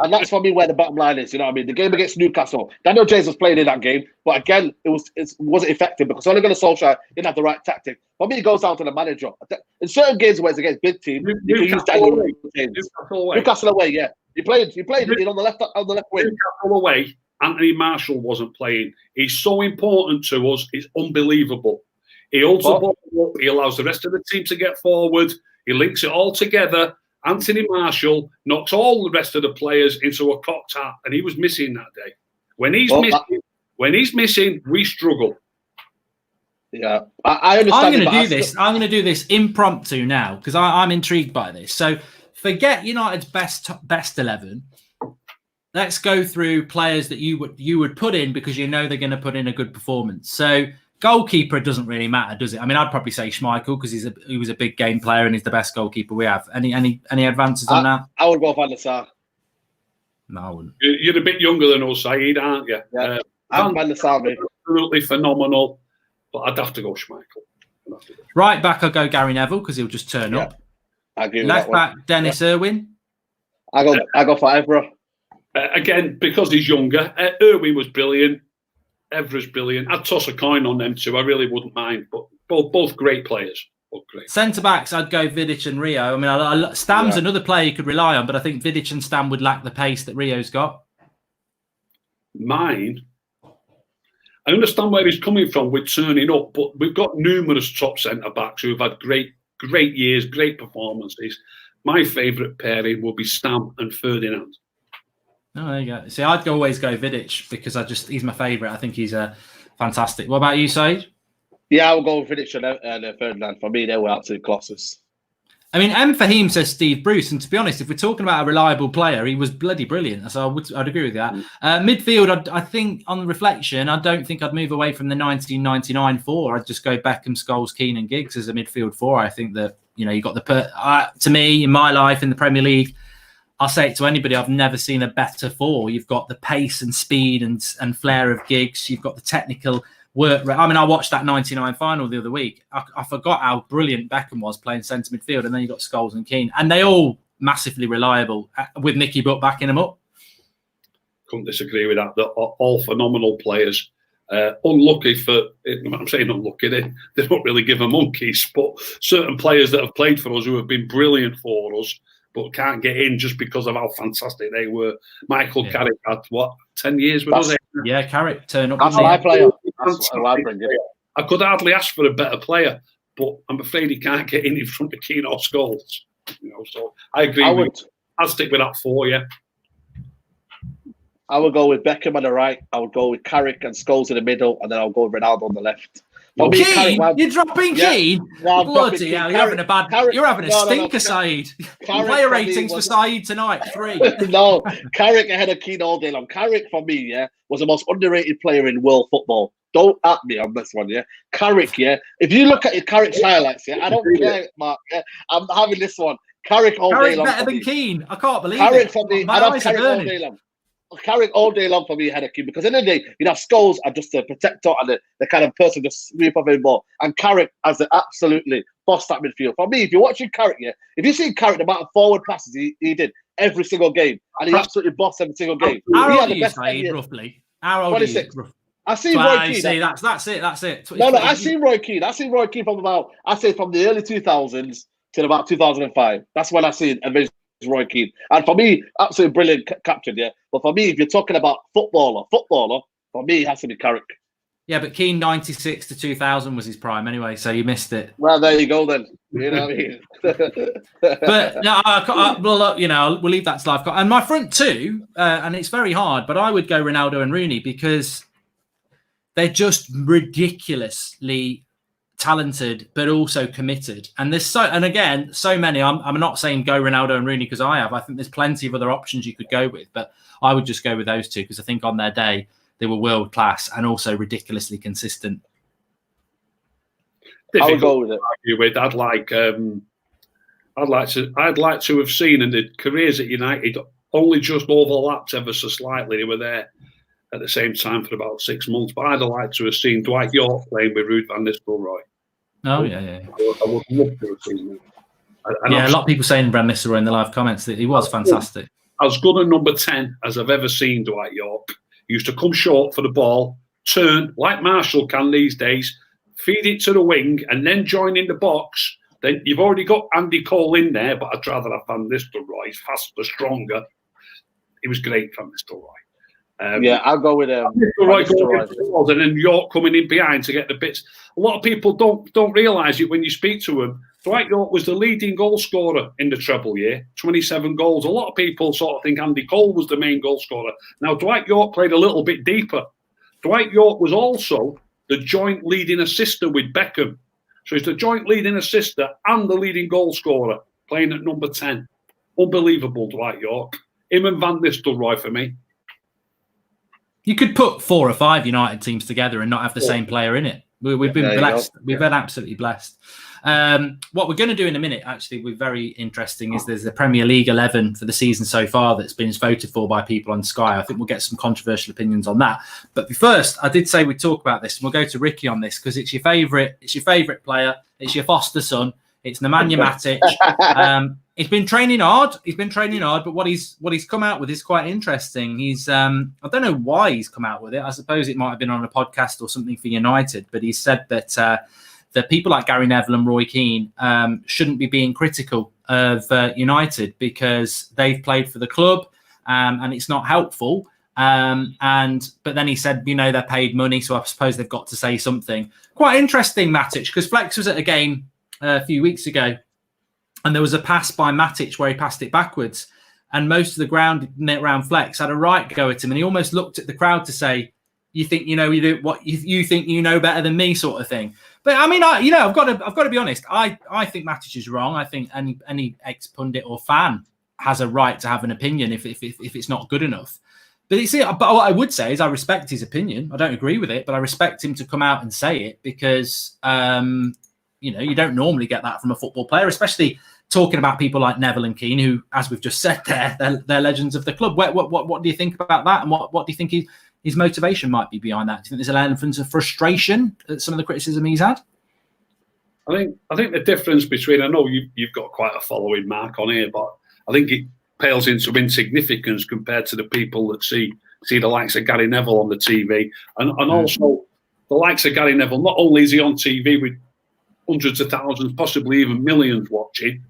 That's for me where the bottom line is. You know what I mean? The game against Newcastle, Daniel James was playing in that game, but again, it wasn't effective because Ole Gunnar Solskjaer didn't have the right tactic. For me, it goes down to the manager. In certain games where it's against big teams, you can use Daniel James. Newcastle away, yeah. He played on the left wing. Newcastle away, Anthony Marshall wasn't playing. He's so important to us. It's unbelievable. He holds the ball up. He allows the rest of the team to get forward. He links it all together. Anthony Marshall knocks all the rest of the players into a cocked hat, and he was missing that day. When he's missing, we struggle. Yeah, I understand. I'm going to do this impromptu now because I'm intrigued by this. So forget United's best 11. Let's go through players that you would put in because you know they're going to put in a good performance. So goalkeeper, it doesn't really matter, does it? I mean, I'd probably say Schmeichel because he was a big game player and he's the best goalkeeper we have. Any advances on that? I would go Van der Sar. No, I wouldn't. You're a bit younger than us, Saeed, aren't you? Yeah. Van der Sar, absolutely phenomenal, but I'd have to go Schmeichel. Right back, I'll go Gary Neville because he'll just turn up. I agree with Left back, Dennis Irwin. I go for Evra. Again, because he's younger, Irwin was brilliant. Evra's brilliant. I'd toss a coin on them too. I really wouldn't mind. But both great players. Both great. Centre backs, I'd go Vidic and Rio. I mean, Stam's another player you could rely on, but I think Vidic and Stam would lack the pace that Rio's got. Mine. I understand where he's coming from with turning up, but we've got numerous top centre backs who have had great years, great performances. My favourite pairing will be Stam and Ferdinand. Oh, there you go. See, I'd always go Vidic because he's my favourite. I think he's fantastic. What about you, Said? Yeah, I would go with Vidic and Ferdinand. For me, they were absolute classes. I mean, M. Fahim says Steve Bruce, and to be honest, if we're talking about a reliable player, he was bloody brilliant. So I'd agree with that. Midfield, I think on reflection, I don't think I'd move away from the 1999 4. I'd just go Beckham, Scholes, Keane, and Giggs as a midfield 4. I think that you got to me in my life in the Premier League. I'll say it to anybody, I've never seen a better 4. You've got the pace and speed and flair of Giggs. You've got the technical work. I mean, I watched that 99 final the other week. I forgot how brilliant Beckham was playing centre midfield. And then you got Scholes and Keane. And they all massively reliable with Nicky Butt backing them up. Couldn't disagree with that. They're all phenomenal players. Unlucky I'm saying unlucky, they don't really give a monkeys, but certain players that have played for us who have been brilliant for us, but can't get in just because of how fantastic they were. Michael Carrick had, 10 years with us? Yeah, Carrick turned up. That's my player. That's what I bring it. I could hardly ask for a better player, but I'm afraid he can't get in front of Keane or Scholes. So I agree I'll stick with that 4, yeah. I would go with Beckham on the right. I would go with Carrick and Scholes in the middle, and then I'll go with Ronaldo on the left. Keane? You're dropping Keane? Bloody hell, you're having a stinker, Saeed. Player ratings for Saeed tonight, 3. No, Carrick ahead of Keane all day long. Carrick, for me, was the most underrated player in world football. Don't at me on this one, Carrick, if you look at Carrick's highlights, I don't care, Mark, I'm having this one. Carrick all day long. Better than Keane. I can't believe Carrick it. For me, My eyes are burning. all day long. Carrick all day long for me had a key, because in the, end of the day, you'd have Scholes as just the protector and the kind of person to sweep up anymore, and Carrick as the absolutely boss that midfield. For me, if you're watching Carrick, if you see Carrick, the amount of forward passes he did every single game, and he absolutely bossed every single game. How old are you, Saeed, roughly? How old 26. are you? I seen Roy Keane. See, that's it. No, I seen Roy Keane. I seen Roy Keane from from the early 2000s till about 2005. That's when I seen Roy Keane. And for me, absolutely brilliant captain, yeah. But for me, if you're talking about footballer, for me, it has to be Carrick. Yeah, but Keane 96 to 2000 was his prime anyway, so you missed it. Well, there you go then. You know what I mean? But no, well, we'll leave that to live. And my front two, and it's very hard, but I would go Ronaldo and Rooney because they're just ridiculously talented, but also committed. And there's so many. I'm not saying go Ronaldo and Rooney because I think there's plenty of other options you could go with, but I would just go with those two because I think on their day they were world class and also ridiculously consistent. I would go with it. I'd like to have seen, and the careers at United only just overlapped ever so slightly. They were there at the same time for about 6 months, but I'd have liked to have seen Dwight York playing with Ruud van Nistelrooy. Oh, yeah. I would love to have seen that. A lot of people saying Van Nistelrooy in the live comments that he was fantastic. As good a number 10 as I've ever seen Dwight York. He used to come short for the ball, turn, like Marshall can these days, feed it to the wing, and then join in the box. Then you've already got Andy Cole in there, but I'd rather have Van Nistelrooy. He's faster, stronger. He was great, Van Nistelrooy. I'll go with Nistelrooy, and then York coming in behind to get the bits. A lot of people don't realise it when you speak to him. Dwight York was the leading goal scorer in the treble year, 27 goals. A lot of people sort of think Andy Cole was the main goal scorer. Now, Dwight York played a little bit deeper. Dwight York was also the joint leading assister with Beckham. So he's the joint leading assister and the leading goal scorer, playing at number 10. Unbelievable, Dwight York. Him and Van Nistelrooy for me. You could put 4 or 5 United teams together and not have the same player in it. We've been blessed. We've been absolutely blessed. What we're going to do in a minute, actually, we're very interesting, is there's the Premier League 11 for the season so far that's been voted for by people on Sky. I think we'll get some controversial opinions on that. But first, I did say we'd talk about this, and we'll go to Ricky on this because it's your favourite player. It's your foster son. It's Nemanja Matic. He's been training hard. But what he's come out with is quite interesting. He's I don't know why he's come out with it. I suppose it might have been on a podcast or something for United. But he said that that people like Gary Neville and Roy Keane shouldn't be being critical of United because they've played for the club and it's not helpful. But then he said, they're paid money, so I suppose they've got to say something. Quite interesting, Matic, because Flex was at a game a few weeks ago, and there was a pass by Matic where he passed it backwards, and most of the ground around Flex had a right go at him, and he almost looked at the crowd to say, "You think you do what you think you know better than me," sort of thing. But I mean, I've got to be honest. I think Matic is wrong. I think any ex-pundit or fan has a right to have an opinion if it's not good enough. But what I would say is I respect his opinion. I don't agree with it, but I respect him to come out and say it because you don't normally get that from a football player, especially talking about people like Neville and Keane, who, as we've just said, they're legends of the club. What do you think about that, and what do you think his motivation might be behind that? Do you think there's an element of frustration at some of the criticism he's had? I think the difference between, I know you've got quite a following, Mark, on here, but I think it pales into insignificance compared to the people that see the likes of Gary Neville on the TV, and also the likes of Gary Neville. Not only is he on TV with hundreds of thousands, possibly even millions watching,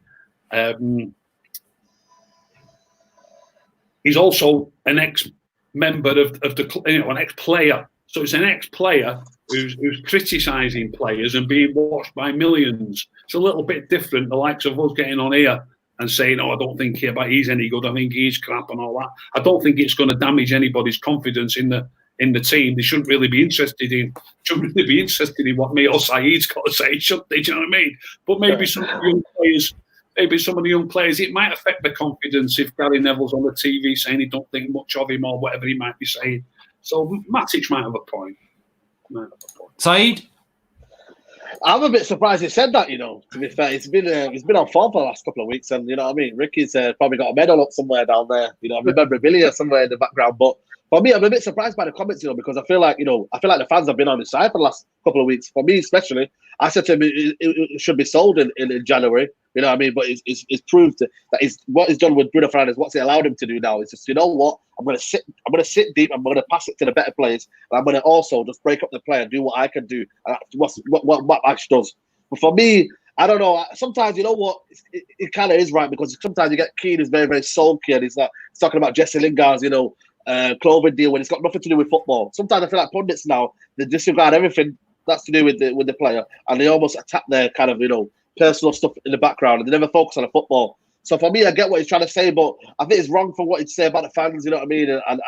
he's also an ex-member of the, an ex-player. So it's an ex-player who's criticising players and being watched by millions. It's a little bit different. The likes of us getting on here and saying, "Oh, I don't think he's any good. I think he's crap," and all that. I don't think it's going to damage anybody's confidence in the team. They shouldn't really be interested in what me or Saeed's got to say, should they? Do you know what I mean? But maybe some of the young players, it might affect their confidence if Gary Neville's on the TV saying he don't think much of him or whatever he might be saying. So Matic might have a point. Saeed? I'm a bit surprised he said that. To be fair, it's been on form for the last couple of weeks, and you know what I mean. Ricky's probably got a medal up somewhere down there. Memorabilia somewhere in the background. But for me, I'm a bit surprised by the comments, because I feel like the fans have been on his side for the last couple of weeks. For me, especially, I said to him it should be sold in January. You know what I mean? But it's proved that what he's done with Bruno Fernandes, what's he allowed him to do now? Is just, you know what? I'm gonna sit deep. I'm gonna pass it to the better players, and I'm gonna also just break up the play and do what I can do. And that's what Max does. But for me, I don't know. Sometimes, you know what? It kind of is right, because sometimes you get Keane who's very, very sulky, and he's talking about Jesse Lingard's, clothing deal when it's got nothing to do with football. Sometimes I feel like pundits now, they disregard everything that's to do with the player, and they almost attack their kind of personal stuff in the background, and they never focus on the football. So for me, I get what he's trying to say, but I think it's wrong for what he'd say about the fans. You know what I mean? And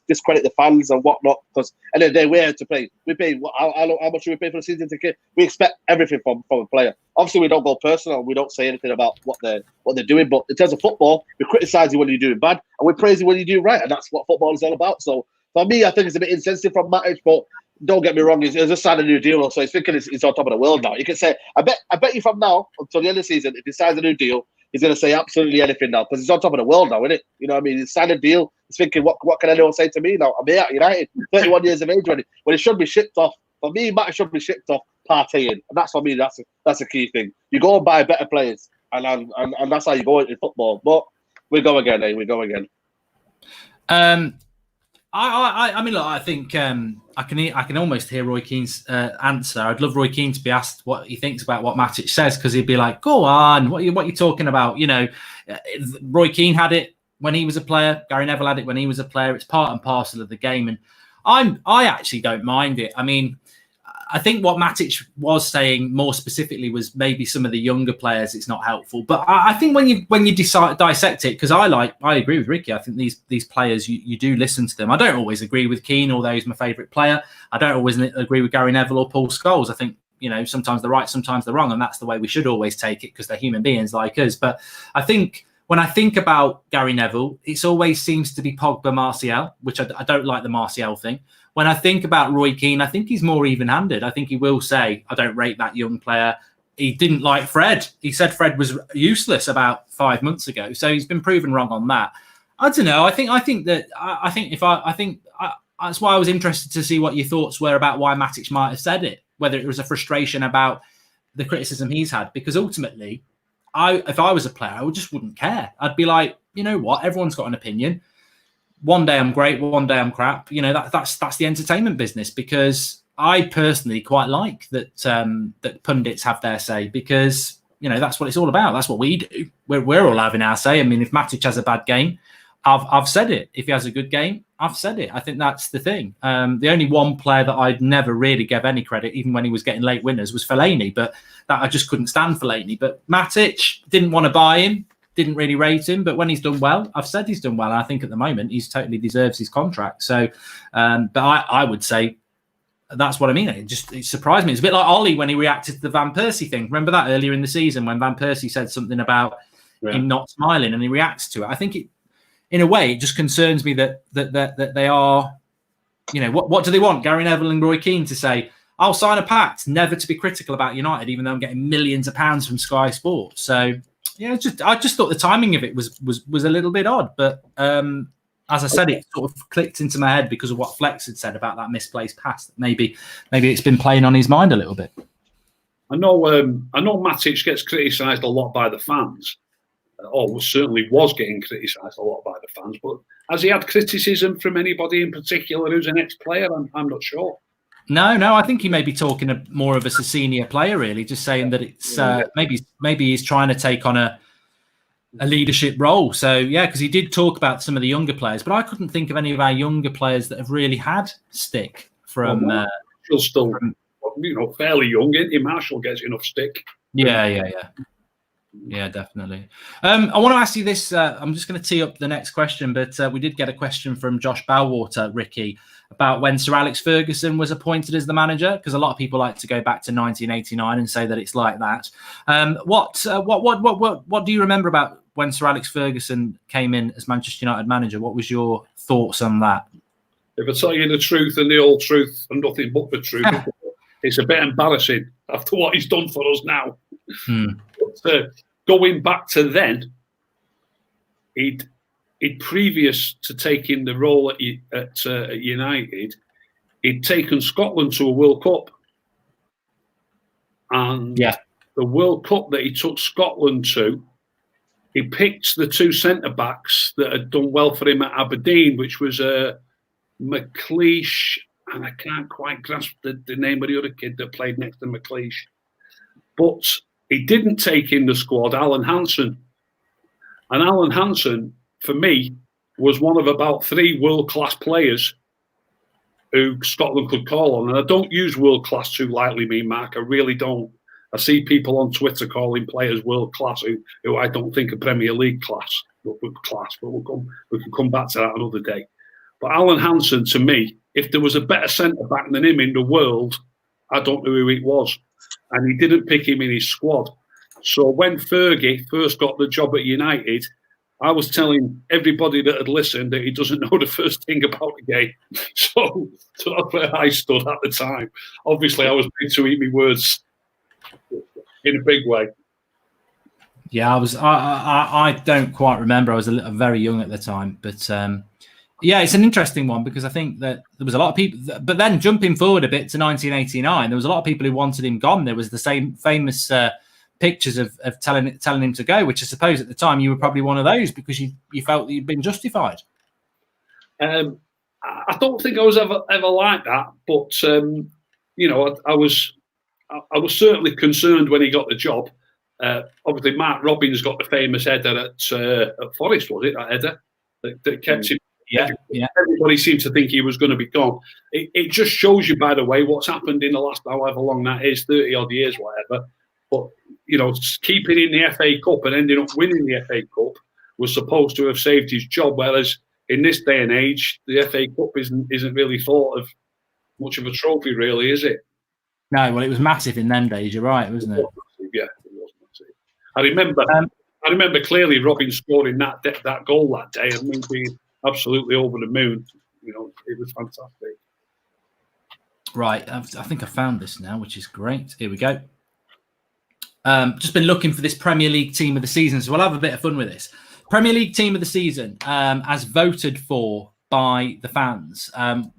discredit the fans and whatnot. Because at the end of the day, we're here to pay. We pay how much do we pay for the season ticket? We expect everything from a player. Obviously, we don't go personal. We don't say anything about what they're doing. But in terms of football, we criticise you when you're doing bad, and we praise you when you do right, and that's what football is all about. So for me, I think it's a bit insensitive from Matic, but don't get me wrong, he's just signed a new deal, so he's thinking he's on top of the world now. You can say, I bet you from now until the end of the season, if he signs a new deal, he's going to say absolutely anything now, because he's on top of the world now, isn't it? You know what I mean? He's signed a deal. He's thinking, what can anyone say to me now? I'm here at United, 31 years of age when he should be shipped off. For me, Matt should be shipped off partying, and that's for me. That's a key thing. You go and buy better players, and that's how you go in football. But we go again, We go again. I mean, look, I think I can almost hear Roy Keane's answer. I'd love Roy Keane to be asked what he thinks about what Matic says, because he'd be like, "Go on, what are you talking about?" Roy Keane had it when he was a player. Gary Neville had it when he was a player. It's part and parcel of the game, and I actually don't mind it. I mean, I think what Matic was saying more specifically was maybe some of the younger players it's not helpful. But I think when you dissect it, because I agree with Ricky. I think these players, you do listen to them. I don't always agree with Keane, although he's my favourite player. I don't always agree with Gary Neville or Paul Scholes. I think, sometimes they're right, sometimes they're wrong, and that's the way we should always take it, because they're human beings like us. But I think when I think about Gary Neville, it always seems to be Pogba, Martial, which I don't like the Martial thing. When I think about Roy Keane, I think he's more even-handed. I think he will say, I don't rate that young player. He didn't like Fred. He said Fred was useless about 5 months ago. So he's been proven wrong on that. I don't know. I think that's why I was interested to see what your thoughts were about why Matic might have said it, whether it was a frustration about the criticism he's had. Because ultimately, if I was a player, I just wouldn't care. I'd be like, you know what? Everyone's got an opinion. One day I'm great, one day I'm crap. That's the entertainment business, because I personally quite like that pundits have their say, because that's what it's all about. That's what we do. We're all having our say. I mean, if Matic has a bad game, I've said it. If he has a good game, I've said it. I think that's the thing. The only one player that I'd never really gave any credit, even when he was getting late winners, was Fellaini. But that I just couldn't stand Fellaini. But Matic, didn't want to buy him. Didn't really rate him, but when he's done well, I've said he's done well. And I think at the moment he's totally deserves his contract. So, but I would say that's what I mean. It surprised me. It's a bit like Ollie when he reacted to the Van Persie thing. Remember that earlier in the season when Van Persie said something about him not smiling, and he reacts to it. I think in a way, it just concerns me that they are, what do they want? Gary Neville and Roy Keane to say, I'll sign a pact never to be critical about United, even though I'm getting millions of pounds from Sky Sports. So. Yeah, I just thought the timing of it was a little bit odd, but as I said, it sort of clicked into my head because of what Flex had said about that misplaced pass. Maybe it's been playing on his mind a little bit. I know Matic gets criticised a lot by the fans, or certainly was getting criticised a lot by the fans. But has he had criticism from anybody in particular who's an ex-player? I'm not sure. No, I think he may be talking more of as a senior player, really, just saying that it's maybe he's trying to take on a leadership role. So, yeah, because he did talk about some of the younger players, but I couldn't think of any of our younger players that have really had stick from... Marshall's still, fairly young, isn't he? Marshall gets enough stick. Yeah, definitely. I want to ask you this. I'm just going to tee up the next question, but we did get a question from Josh Bowwater, Ricky, about when Sir Alex Ferguson was appointed as the manager, because a lot of people like to go back to 1989 and say that it's like that. What do you remember about when Sir Alex Ferguson came in as Manchester United manager? What was your thoughts on that? If I tell you the truth and the whole truth and nothing but the truth, it's a bit embarrassing after what he's done for us now. But, going back to then, he'd previous to taking the role at United, he'd taken Scotland to a World Cup. And the World Cup that he took Scotland to, he picked the two centre-backs that had done well for him at Aberdeen, which was McLeish, and I can't quite grasp the name of the other kid that played next to McLeish. But he didn't take in the squad Alan Hansen. And Alan Hansen, for me, was one of about 3 world-class players who Scotland could call on. And I don't use world-class too lightly, me, Mark. I really don't. I see people on Twitter calling players world-class who I don't think are Premier League class. But we can come back to that another day. But Alan Hansen, to me, if there was a better centre-back than him in the world, I don't know who it was. And he didn't pick him in his squad. So when Fergie first got the job at United, I was telling everybody that had listened that he doesn't know the first thing about the game. So that's where I stood at the time. Obviously, I was big to eat my words in a big way. Yeah, I don't quite remember. I was very young at the time. But yeah, it's an interesting one because I think that there was a lot of people. But then jumping forward a bit to 1989, there was a lot of people who wanted him gone. There was the same famous pictures of telling him to go, which I suppose at the time you were probably one of those because you felt that you'd been justified. I don't think I was ever like that, but you know, I was certainly concerned when he got the job. Obviously, Mark Robbins got the famous header at Forest, was it that header that kept him? Yeah. Everybody seemed to think he was going to be gone. It just shows you, by the way, what's happened in the last however long that is, 30 odd years, whatever. But you know, keeping in the FA Cup and ending up winning the FA Cup was supposed to have saved his job. Whereas in this day and age, the FA Cup isn't really thought of much of a trophy, really, is it? No, well, it was massive in them days. You're right, wasn't it? Yeah, it was massive. I remember clearly Robin scoring that goal that day and me being absolutely over the moon. You know, it was fantastic. Right, I think I found this now, which is great. Here we go. Just been looking for this Premier League team of the season, so we'll have a bit of fun with this. Premier League team of the season, as voted for by the fans,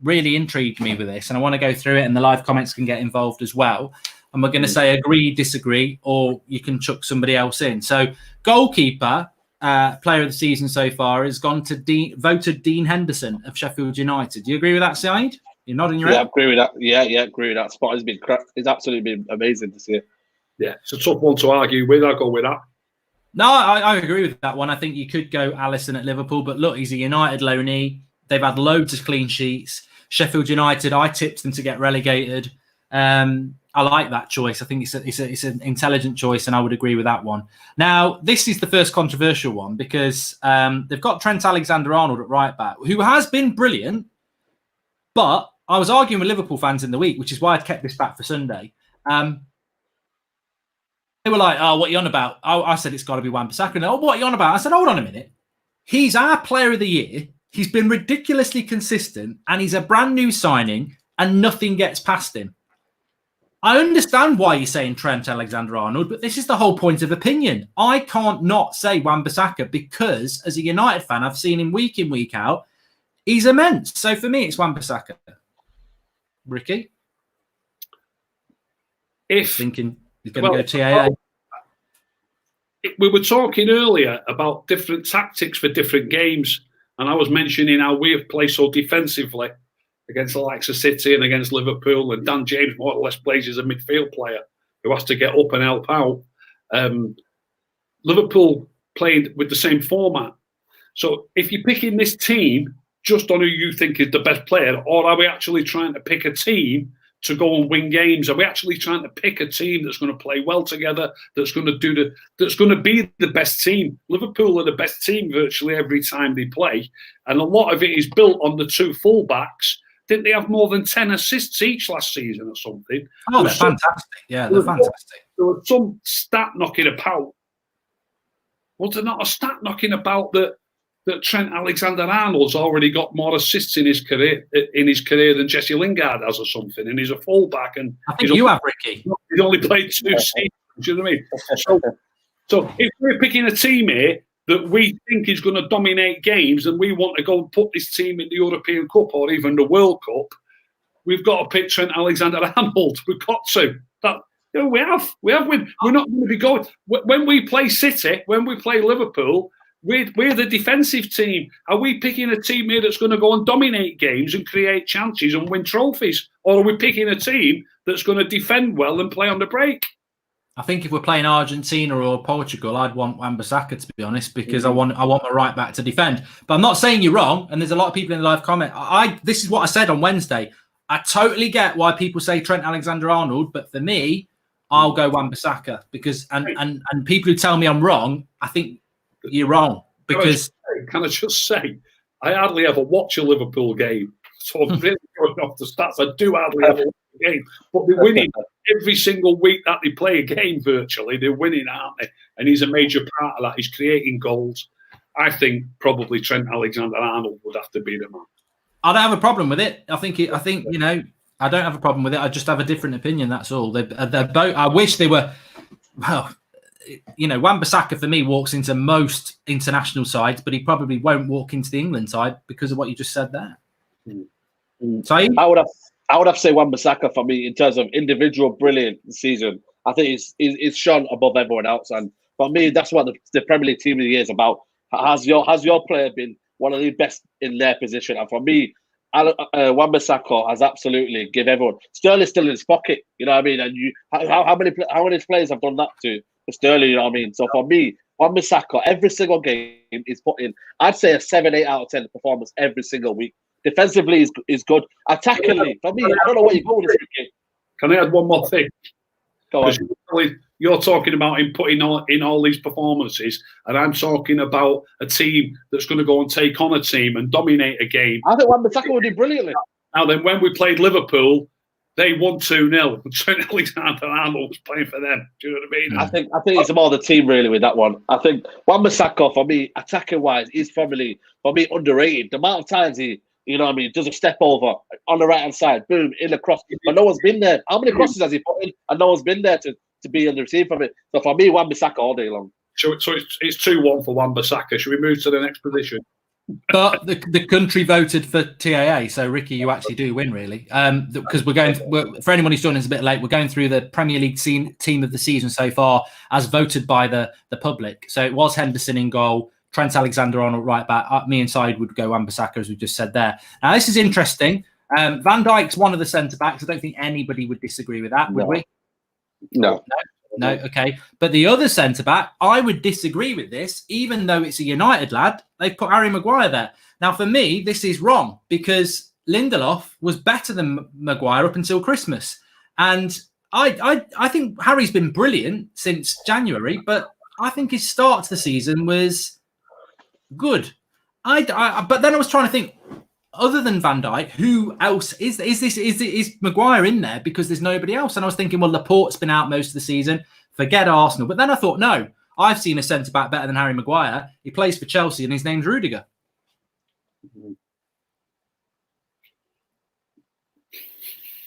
really intrigued me with this, and I want to go through it, and the live comments can get involved as well. And we're going to say agree, disagree, or you can chuck somebody else in. So goalkeeper, player of the season so far has gone to voted Dean Henderson of Sheffield United. Do you agree with that, Saeed? You're nodding your head? Yeah, I agree with that. Yeah, agree with that. Spot has been it's absolutely been amazing to see it. Yeah, it's a tough one to argue with. I'll go with that. No, I agree with that one. I think you could go Alisson at Liverpool, but look, he's a United loanee. They've had loads of clean sheets. Sheffield United, I tipped them to get relegated. I like that choice. I think it's an intelligent choice, and I would agree with that one. Now, this is the first controversial one because they've got Trent Alexander-Arnold at right back, who has been brilliant, but I was arguing with Liverpool fans in the week, which is why I'd kept this back for Sunday. They were like, oh, what are you on about? I said, it's got to be Wan-Bissaka. And, oh, what are you on about? I said, hold on a minute. He's our player of the year. He's been ridiculously consistent, and he's a brand new signing, and nothing gets past him. I understand why you're saying Trent Alexander-Arnold, but this is the whole point of opinion. I can't not say Wan-Bissaka because, as a United fan, I've seen him week in, week out. He's immense. So for me, it's Wan-Bissaka. Ricky? Thinking he's going to go TAA. We were talking earlier about different tactics for different games, and I was mentioning how we have played so defensively against the likes of City and against Liverpool, and Dan James more or less plays as a midfield player who has to get up and help out. Liverpool played with the same format. So if you're picking this team just on who you think is the best player, or are we actually trying to pick a team to go and win games? Are we actually trying to pick a team that's going to play well together, that's going to be the best team? Liverpool are the best team virtually every time they play, and a lot of it is built on the two fullbacks. Didn't they have more than 10 assists each last season or something? Oh, they're fantastic. Yeah, they're fantastic. There was some stat knocking about. Was there not a stat knocking about that that Trent Alexander-Arnold's already got more assists in his career than Jesse Lingard has or something, and he's a fullback. And I think you have, Ricky. He's only played 2 seasons. Do you know what I mean? So if we're picking a team here that we think is going to dominate games, and we want to go and put this team in the European Cup or even the World Cup, we've got to pick Trent Alexander-Arnold. We've got to. We have. We're not going to be going. When we play City, when we play Liverpool, we're the defensive team. Are we picking a team here that's going to go and dominate games and create chances and win trophies? Or are we picking a team that's going to defend well and play on the break? I think if we're playing Argentina or Portugal, I'd want Wan-Bissaka, to be honest, because I want my right back to defend. But I'm not saying you're wrong, and there's a lot of people in the live comment. This is what I said on Wednesday. I totally get why people say Trent Alexander-Arnold, but for me, I'll go Wan-Bissaka because and people who tell me I'm wrong, I think you're wrong because. Can I just say, I hardly ever watch a Liverpool game, so I'm really going off the stats. I do hardly ever watch a game, but they're winning every single week that they play a game. Virtually, they're winning, aren't they? And he's a major part of that. He's creating goals. I think probably Trent Alexander-Arnold would have to be the man. I don't have a problem with it. I think you know. I don't have a problem with it. I just have a different opinion. That's all. They're both. I wish they were. Well, you know, Wan-Bissaka for me walks into most international sides, but he probably won't walk into the England side because of what you just said there. So I would have to say Wan-Bissaka for me in terms of individual brilliant season. I think it's shone above everyone else, and for me, that's what the Premier League Team of the Year is about. Has your player been one of the best in their position? And for me, Wan-Bissaka has absolutely give everyone. Sterling's still in his pocket, you know what I mean? And how many players have done that to Sterling, you know what I mean? So for me, Wan-Bissaka, every single game is put in, I'd say a 7, 8 out of 10 performance every single week. Defensively is good. Attackingly, for me, I don't know what you're going with this. Can I add one more thing? Go on. You're talking about him putting in all these performances, and I'm talking about a team that's going to go and take on a team and dominate a game. I think Wan-Bissaka would do brilliantly. Now then, when we played Liverpool, they won 2-0. Trent Alexander-Arnold was playing for them. Do you know what I mean? I think it's more the team really with that one. I think Wan-Bissaka for me, attacking wise, is probably for me underrated. The amount of times he, you know what I mean, does a step over on the right hand side, boom, in the cross, but no one's been there. How many crosses has he put in? And no one's been there to be on the receive from it. So for me, Wan-Bissaka all day long. So it's 2-1 for Wan-Bissaka. Should we move to the next position? But the country voted for TAA, so Ricky, you actually do win, really. Because for anyone who's joining us a bit late, we're going through the Premier League team of the season so far as voted by the public. So it was Henderson in goal, Trent Alexander-Arnold right back. Me and Said would go Wan-Bissaka, as we just said there. Now this is interesting. Van Dijk's one of the centre backs. I don't think anybody would disagree with that, would we? No. Okay. But the other centre back, I would disagree with this, even though it's a United lad. They've put Harry Maguire there. Now, for me, this is wrong because Lindelof was better than Maguire up until Christmas. And I think Harry's been brilliant since January, but I think his start to the season was good. But then I was trying to think, other than Van Dijk, who else is Maguire in there because there's nobody else? And I was thinking, well, Laporte's been out most of the season. Forget Arsenal. But then I thought, no, I've seen a centre back better than Harry Maguire. He plays for Chelsea, and his name's Rudiger.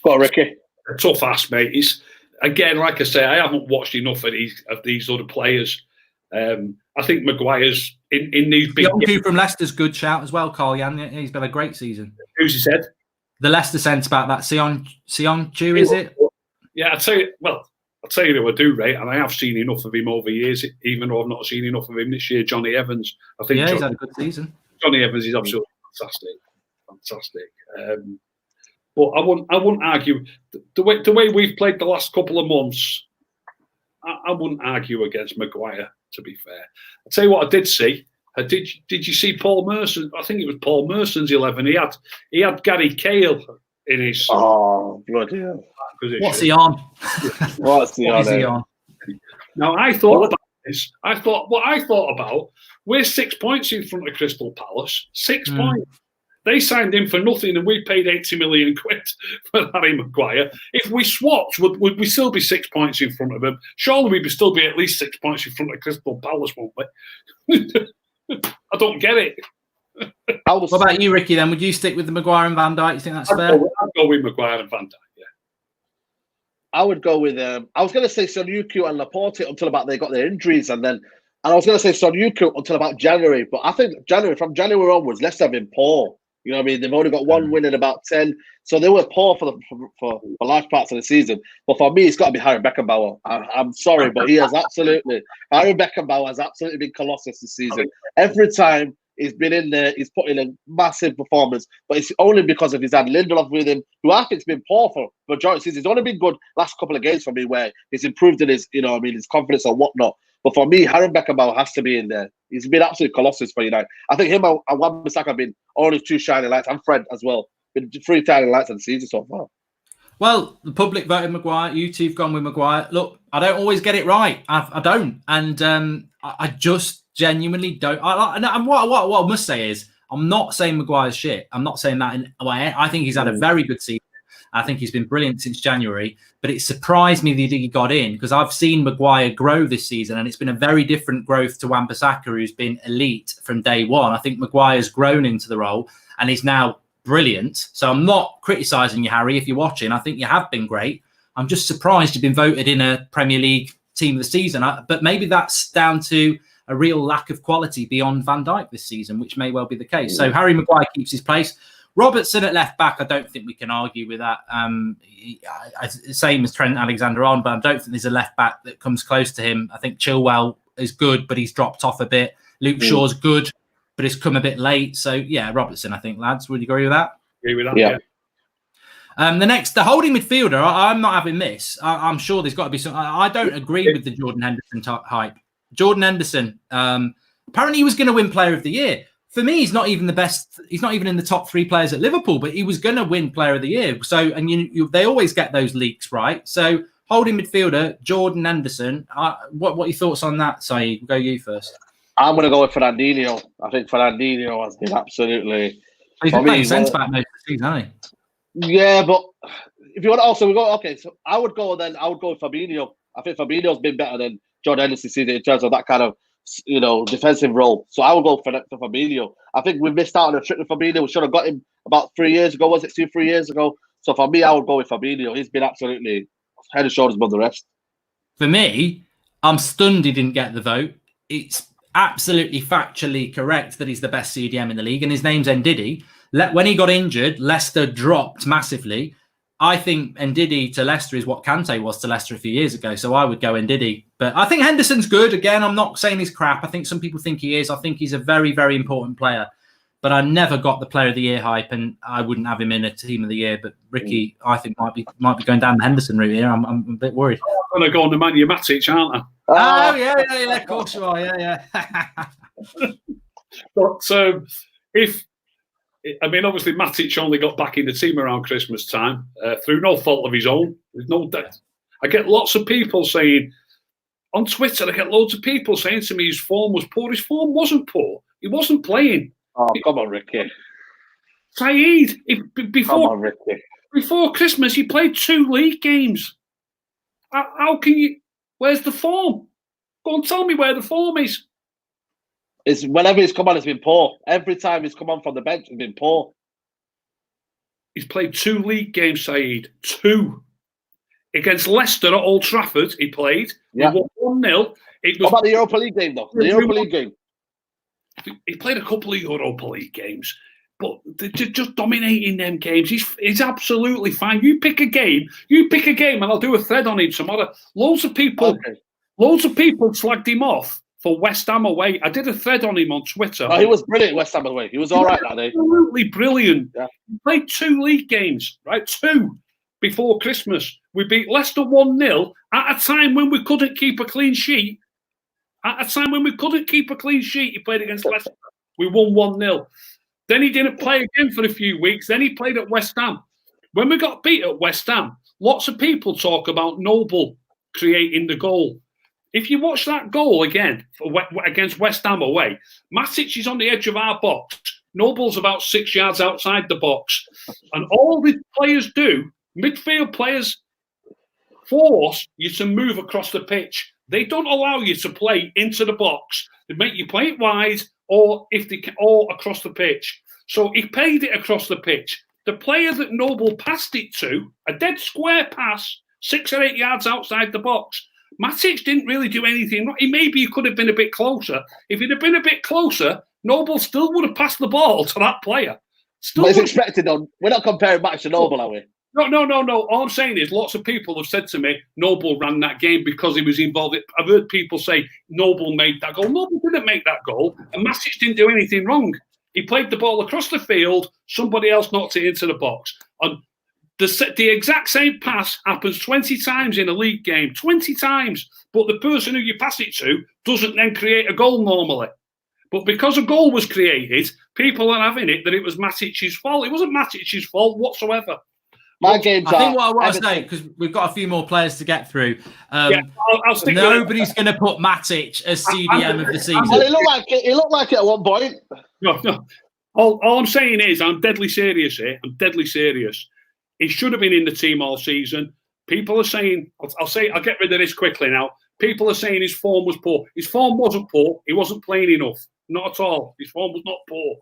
Go on, Ricky. A tough ask, mate. It's again, like I say, I haven't watched enough of these other players. I think Maguire's in these big. Yonku from Leicester's good shout as well, Carl Jan. He's been a great season. Who's he said? The Leicester centre back, that Sion-Chu, is it? Yeah, I'll tell you who I do rate, and I have seen enough of him over years, even though I've not seen enough of him this year. Johnny Evans. I think he's had a good season. Johnny Evans is absolutely fantastic. But I wouldn't argue the way we've played the last couple of months. I wouldn't argue against Maguire. To be fair, I'll tell you what I did see. Did you see Paul Merson? I think it was Paul Merson's 11. He had Gary Cahill in his. Oh bloody hell! What's he on? What's he on? Now I thought about this. I thought about we're 6 points in front of Crystal Palace. 6 points. They signed him for nothing, and we paid 80 million quid for Harry Maguire. If we swapped, would we still be 6 points in front of him? Surely we'd still be at least 6 points in front of Crystal Palace, won't we? I don't get it. What about you, Ricky, then? Would you stick with the Maguire and Van Dijk? You think that's fair? I'd go with Maguire and Van Dijk, yeah. I would go with I was going to say Son Heung-min and Laporte until about they got their injuries, and I was going to say Son Heung-min until about January. But I think from January onwards, Leicester have been poor. You know what I mean? They've only got one win in about 10, so they were poor for large parts of the season. But for me, it's got to be Harry Beckenbauer. I'm sorry, but Harry Beckenbauer has absolutely been colossus this season. Every time he's been in there, he's put in a massive performance, but it's only because of his had Lindelof with him, who I think's been poor for majority of the season. He's only been good last couple of games for me where he's improved in his, his confidence and whatnot. But for me, Harry Beckenbauer has to be in there. He's been absolutely colossus for United. I think him and Wan-Bissaka have been only two shining lights, and Fred as well. Been three shining lights of the season so far. Well, the public voted Maguire. You two have gone with Maguire. Look, I don't always get it right. I don't. And I just genuinely don't. And what I must say is, I'm not saying Maguire's shit. I'm not saying that in a way. I think he's had a very good season. I think he's been brilliant since January, but it surprised me that he got in because I've seen Maguire grow this season, and it's been a very different growth to Wan-Bissaka, who's been elite from day one. I think Maguire's grown into the role and is now brilliant. So I'm not criticising you, Harry, if you're watching. I think you have been great. I'm just surprised you've been voted in a Premier League team of the season. But maybe that's down to a real lack of quality beyond Van Dijk this season, which may well be the case. So Harry Maguire keeps his place. Robertson at left back, I don't think we can argue with that. Same as Trent Alexander-Arnold, but I don't think there's a left back that comes close to him. I think Chilwell is good, but he's dropped off a bit. Luke Shaw's good, but he's come a bit late. So, yeah, Robertson, I think, lads. Would you agree with that? Agree with that, yeah. The holding midfielder, I'm not having this. I'm sure there's got to be some. I don't agree with the Jordan Henderson hype. Jordan Henderson, apparently he was going to win Player of the Year. For me, he's not even the best. He's not even in the top 3 players at Liverpool, but he was going to win Player of the Year. So, and they always get those leaks, right? So, holding midfielder, Jordan Henderson. What are your thoughts on that, Saeed? Go you first. I'm going to go with Fernandinho. I think Fernandinho has been absolutely. He's been playing centre back most of the season, hasn't he? Yeah, but if you want to also go, okay, so I would go with Fabinho. I think Fabinho's been better than Jordan Henderson this season in terms of that kind of, defensive role. So I will go for Fabinho. I think we missed out on a trick with Fabinho. We should have got him about 3 years ago. Was it 2-3 years ago? So for me, I would go with Fabinho. He's been absolutely head and shoulders above the rest. For me, I'm stunned he didn't get the vote. It's absolutely factually correct that he's the best CDM in the league, and his name's Ndidi. When he got injured, Leicester dropped massively. I think Ndidi to Leicester is what Kante was to Leicester a few years ago. So I would go Ndidi. But I think Henderson's good. Again, I'm not saying he's crap. I think some people think he is. I think he's a very, very important player. But I never got the Player of the Year hype, and I wouldn't have him in a Team of the Year. But Ricky, I think might be going down the Henderson route here. I'm a bit worried. I'm going to go on the man, Matic, aren't I? Oh, yeah. Of course you are. Yeah. But obviously Matic only got back in the team around Christmas time through no fault of his own. There's no doubt. I get lots of people saying on Twitter, loads of people saying to me his form was poor. His form wasn't poor. He wasn't playing. Oh, come on, Ricky. Saeed, before Christmas, he played 2 league games. How can you... Where's the form? Go and tell me where the form is. It's whenever he's come on, it's been poor. Every time he's come on from the bench, it's been poor. He's played 2 league games, Saeed. 2. Against Leicester at Old Trafford, he played. Yeah. He won 1-0. What about the Europa League game, though? The Europa League game. He played a couple of Europa League games, but they're just dominating them games. He's absolutely fine. You pick a game, and I'll do a thread on him tomorrow. Loads of people slagged him off for West Ham away. I did a thread on him on Twitter. Oh, he was brilliant, West Ham away. He was all right that day. Absolutely brilliant. Yeah. He played 2 league games, right? 2 before Christmas. We beat Leicester 1-0 at a time when we couldn't keep a clean sheet. He played against Leicester. We won 1-0. Then he didn't play again for a few weeks. Then he played at West Ham. When we got beat at West Ham, lots of people talk about Noble creating the goal. If you watch that goal again against West Ham away, Matic is on the edge of our box. Noble's about 6 yards outside the box. And all the players do, midfield players, force you to move across the pitch. They don't allow you to play into the box. They make you play it wide or or across the pitch. So he played it across the pitch. The player that Noble passed it to, a dead square pass, 6 or 8 yards outside the box. Matic didn't really do anything wrong. Maybe he could have been a bit closer. If he'd have been a bit closer, Noble still would have passed the ball to that player. But it's expected on. We're not comparing Matic to Noble, are we? No. All I'm saying is lots of people have said to me, Noble ran that game because he was involved. I've heard people say Noble made that goal. Noble didn't make that goal, and Matic didn't do anything wrong. He played the ball across the field. Somebody else knocked it into the box. And the exact same pass happens 20 times in a league game, 20 times. But the person who you pass it to doesn't then create a goal normally. But because a goal was created, people are having it that it was Matic's fault. It wasn't Matic's fault whatsoever. I think what I want to say, because we've got a few more players to get through. I'll stick nobody's going to put Matic as CDM of the season. Well, he looked like it at one point. No. All I'm saying is, I'm deadly serious here. I'm deadly serious. He should have been in the team all season. People are saying, I'll get rid of this quickly now. People are saying his form was poor. His form wasn't poor. He wasn't playing enough. Not at all. His form was not poor.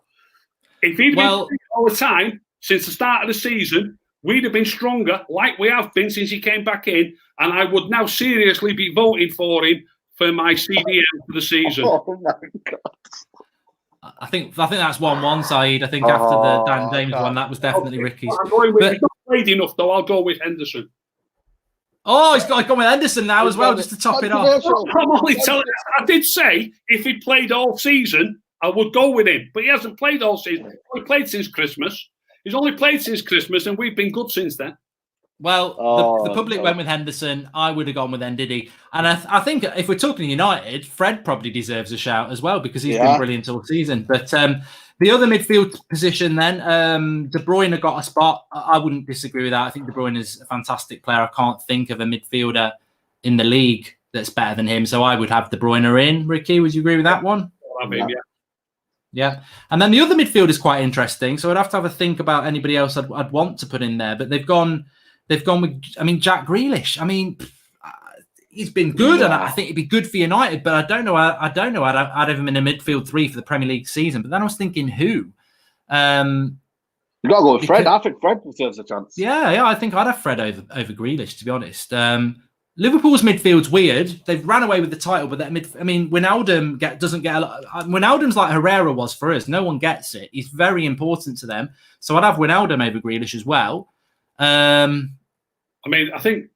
If he'd been playing all the time since the start of the season, we'd have been stronger, like we have been since he came back in, and I would now seriously be voting for him for my CDM for the season. Oh my God! I think that's 1-1, Saeed. I think after the Dan James one, that was definitely Ricky's. He's not played enough, though. I'll go with Henderson. Oh, he's got to go with Henderson now as well, just to top it off. I'm only telling you. I did say if he played all season, I would go with him, but he hasn't played all season. He played since Christmas. He's only played since Christmas, and we've been good since then. Well, the public went with Henderson. I would have gone with Ndidi. And I think if we're talking United, Fred probably deserves a shout as well because he's been brilliant all season. But the other midfield position then, De Bruyne got a spot. I wouldn't disagree with that. I think De Bruyne is a fantastic player. I can't think of a midfielder in the league that's better than him. So I would have De Bruyne in. Ricky, would you agree with that one? Yeah. And then the other midfield is quite interesting. So I'd have to think about anybody else I'd want to put in there. But they've gone with, Jack Grealish. He's been good, and I think it'd be good for United. But I don't know. I'd have him in a midfield 3 for the Premier League season. But then I was thinking, who? You got to go with Fred. I think Fred deserves a chance. Yeah. I think I'd have Fred over Grealish, to be honest. Liverpool's midfield's weird. They've ran away with the title, but Wijnaldum doesn't get a lot. Wijnaldum's like Herrera was for us. No one gets it. He's very important to them. So I'd have Wijnaldum over Grealish as well. I think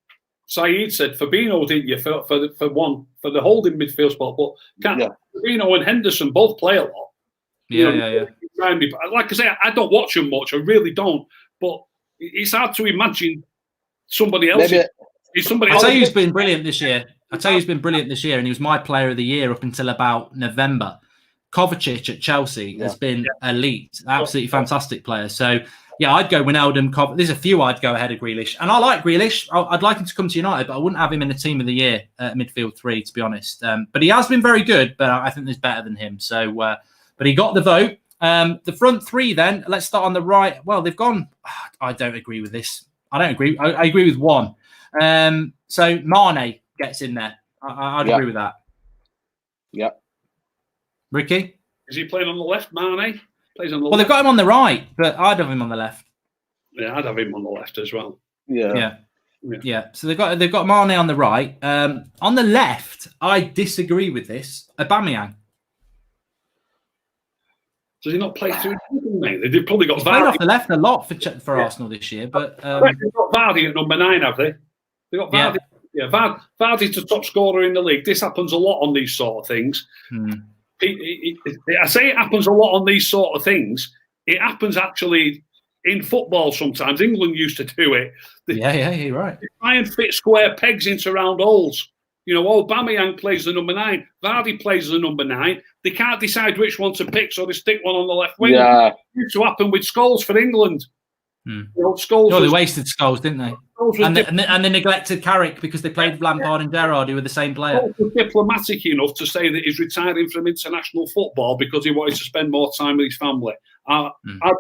Saeed said Fabinho, didn't you, for the holding midfield spot? But Fabinho and Henderson both play a lot. Yeah. Like I say, I don't watch them much. I really don't. But it's hard to imagine somebody else. I'll tell you who's been brilliant this year. And he was my player of the year up until about November. Kovacic at Chelsea has been elite. Absolutely fantastic player. So, I'd go Wijnaldum. There's a few I'd go ahead of Grealish. And I like Grealish. I'd like him to come to United, but I wouldn't have him in the team of the year at midfield 3, to be honest. But he has been very good, but I think there's better than him. So, but he got the vote. The front 3 then, let's start on the right. Well, they've gone, I don't agree with this. I agree with one. So Mane gets in there. I'd agree with that. Yeah. Ricky? Is he playing on the left, Mane? Plays on the left. They've got him on the right, but I'd have him on the left. Yeah, I'd have him on the left as well. Yeah. So they've got Mane on the right. On the left, I disagree with this. Aubameyang. Does he not play through? They've probably got He's played off the left a lot for Arsenal this year, but they've got Vardy at number 9, have they? They've got Vardy. Yeah, Vardy's the top scorer in the league. This happens a lot on these sort of things. I say it happens a lot on these sort of things. It happens actually in football sometimes. England used to do it. You're right. They try and fit square pegs into round holes. Aubameyang plays the number 9. Vardy plays the number 9. They can't decide which one to pick, so they stick one on the left wing. Yeah. It used to happen with Scholes for England. Scholes they wasted Scholes, didn't they? And they neglected Carrick because they played Lampard and Gerrard, who were the same player. Scholes was diplomatic enough to say that he's retiring from international football because he wanted to spend more time with his family. I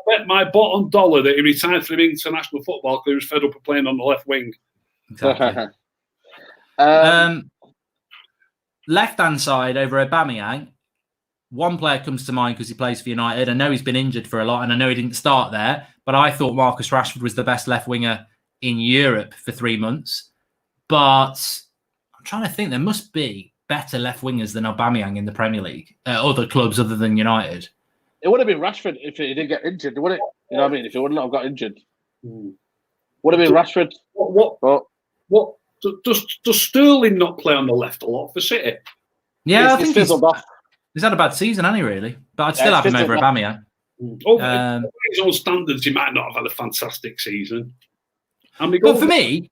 bet my bottom dollar that he retired from international football because he was fed up of playing on the left wing. Exactly. Left-hand side over Aubameyang. one player comes to mind because he plays for United. I know he's been injured for a lot, and I know he didn't start there, but I thought Marcus Rashford was the best left winger in Europe for 3 months. But I'm trying to think, there must be better left wingers than Aubameyang in the Premier League, other clubs other than United. It would have been Rashford if he didn't get injured, wouldn't it? You know what I mean? If he wouldn't have got injured, would have been Rashford. What does Sterling not play on the left a lot for City? Yeah, I think he's had a bad season, hasn't he, really? But I'd still have him over Aubameyang. Over his own standards, he might not have had a fantastic season. But for me,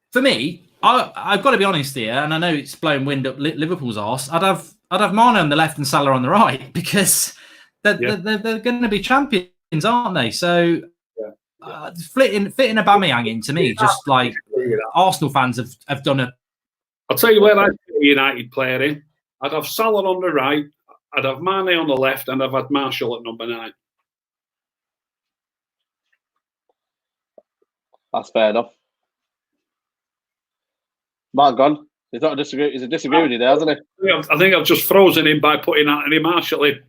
I've got to be honest here, and I know it's blowing wind up Liverpool's arse. I'd have Mane on the left and Salah on the right because they're going to be champions, aren't they? So fitting Aubameyang in, to me, just like Arsenal fans have done a... I'll tell you where I'd put a United player in. I'd have Salah on the right, I'd have Mane on the left, and I'd have Martial at number 9. That's fair enough. Mark gone. He's not disagree. He's a disagree with you there, hasn't he? I think I've just frozen him by putting Anthony Martial in.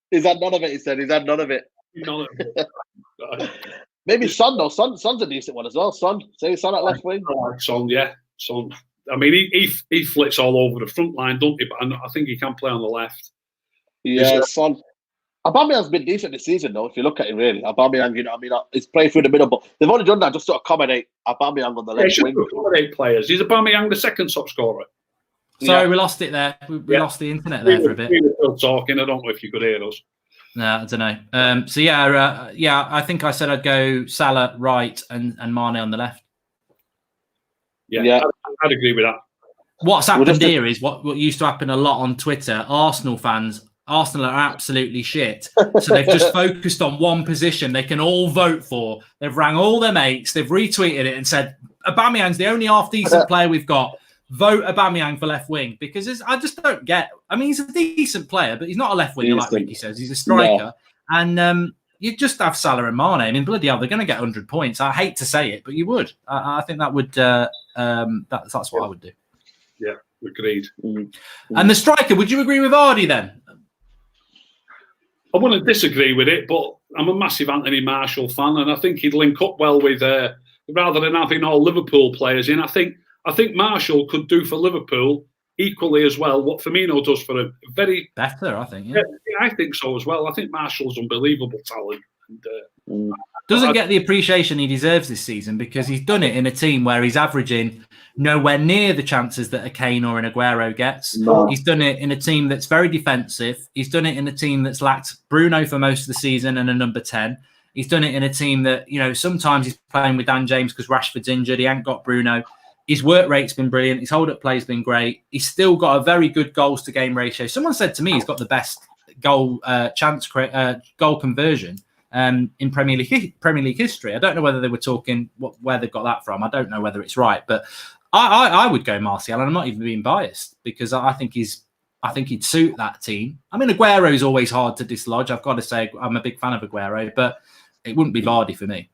He's had none of it. He said he's had none of it. None of it. Maybe Son though. Son's a decent one as well. Son at left wing. Son, yeah, Son. I mean, he flits all over the front line, don't he? But I think he can play on the left. Yeah, Son. Aubameyang's been decent this season, though. If you look at it, really, Aubameyang, you know, I mean, he's playing through the middle, but they've only done that just to accommodate Aubameyang on the left wing. Accommodate players. Is Aubameyang the second top scorer? Sorry, we lost it there. We lost the internet there for a bit. We were still talking. I don't know if you could hear us. No, I don't know. So I think I said I'd go Salah right and Mane on the left. Yeah. I'd agree with that. What's happened here is what used to happen a lot on Twitter. Arsenal are absolutely shit. So they've just focused on one position they can all vote for. They've rang all their mates. They've retweeted it and said, Aubameyang's the only half-decent player we've got. Vote Aubameyang for left wing. Because I just don't get... I mean, he's a decent player, but he's not a left winger like Ricky says. He's a striker. No. And you just have Salah and Mane. I mean, bloody hell, they're going to get 100 points. I hate to say it, but you would. I think that would... that's what I would do. Yeah, agreed. And the striker, would you agree with Vardy then? I wouldn't disagree with it, but I'm a massive Anthony Martial fan, and I think he'd link up well with rather than having all Liverpool players in. I think Martial could do for Liverpool equally as well what Firmino does for him. Very better, I think. Yeah, I think so as well. I think Martial's unbelievable talent. And, doesn't get the appreciation he deserves this season because he's done it in a team where he's averaging nowhere near the chances that a Kane or an Aguero gets. No. He's done it in a team that's very defensive. He's done it in a team that's lacked Bruno for most of the season and a number 10. He's done it in a team that, you know, sometimes he's playing with Dan James because Rashford's injured. He ain't got Bruno. His work rate's been brilliant. His hold-up play's been great. He's still got a very good goals-to-game ratio. Someone said to me he's got the best goal conversion in Premier League history. I don't know whether they were talking where they got that from. I don't know whether it's right, but I would go Martial, and I'm not even being biased because I think he'd suit that team. I mean, Aguero's always hard to dislodge. I've got to say I'm a big fan of Aguero, but it wouldn't be Vardy for me.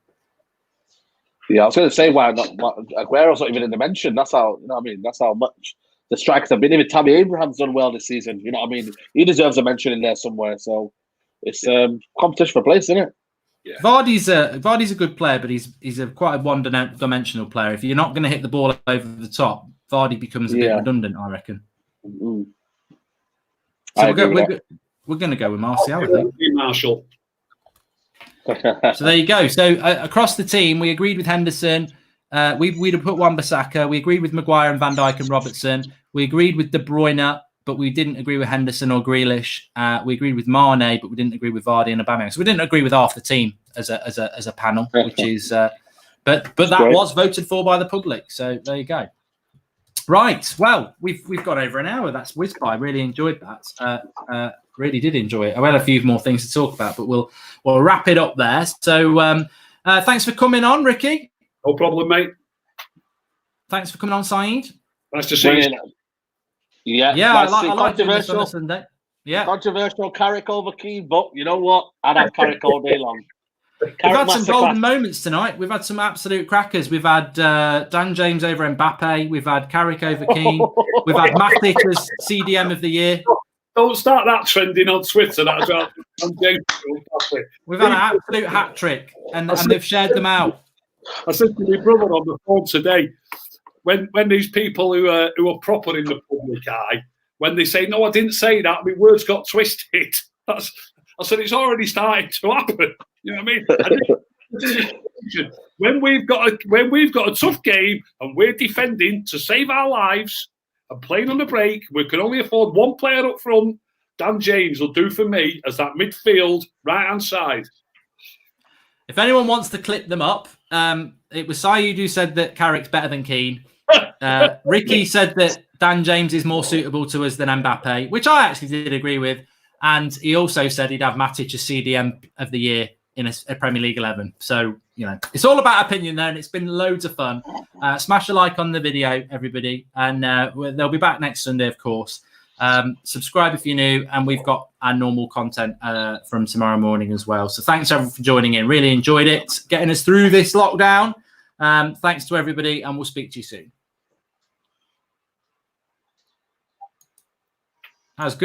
Yeah, I was going to say why not. Aguero's not even in the mention. That's how, you know what I mean. That's how much the strikers have been. Even Tammy Abraham's done well this season. You know what I mean. He deserves a mention in there somewhere. So it's competition for place, isn't it? Yeah. Vardy's a good player, but he's a quite a one-dimensional player. If you're not going to hit the ball over the top, Vardy becomes a bit redundant, I reckon. Mm-hmm. So we're going to go with Martial, I think. Martial. So there you go. So across the team, we agreed with Henderson. We'd have put Wan-Bissaka. We agreed with Maguire and Van Dijk and Robertson. We agreed with De Bruyne, but we didn't agree with Henderson or Grealish. We agreed with Mane, but we didn't agree with Vardy and Aubameyang. So we didn't agree with half the team as a panel, which is. But that was voted for by the public. So there you go. Right. Well, we've got over an hour. That's whizzed by. Really enjoyed that. Really did enjoy it. I had a few more things to talk about, but we'll wrap it up there. So thanks for coming on, Ricky. No problem, mate. Thanks for coming on, Saeed. Nice to see you. Yeah, I like doing this on a Sunday. Yeah, controversial Carrick over Keane, but you know what? I'd have Carrick all day long. We've had some golden moments tonight. We've had some absolute crackers. We've had Dan James over Mbappe. We've had Carrick over Keane. We've had Matic as CDM of the year. Don't start that trending on Twitter. That's right. We've had an absolute hat trick, and they've shared them out. I said to my brother on the phone today, when these people who are proper in the public eye, when they say, "No, I didn't say that," my words got twisted. I said it's already starting to happen. You know what I mean? When we've got a tough game and we're defending to save our lives and playing on the break, we can only afford one player up front. Dan James will do for me as that midfield right-hand side. If anyone wants to clip them up, it was Sayud who said that Carrick's better than Keane. Ricky said that Dan James is more suitable to us than Mbappe, which I actually did agree with. And he also said he'd have Matic as CDM of the year in a Premier League 11. So, you know, it's all about opinion there, and it's been loads of fun. Smash a like on the video, everybody. And they'll be back next Sunday, of course. Subscribe if you're new, and we've got our normal content from tomorrow morning as well. So thanks everyone for joining in. Really enjoyed it, getting us through this lockdown. Thanks to everybody, and we'll speak to you soon. That was good.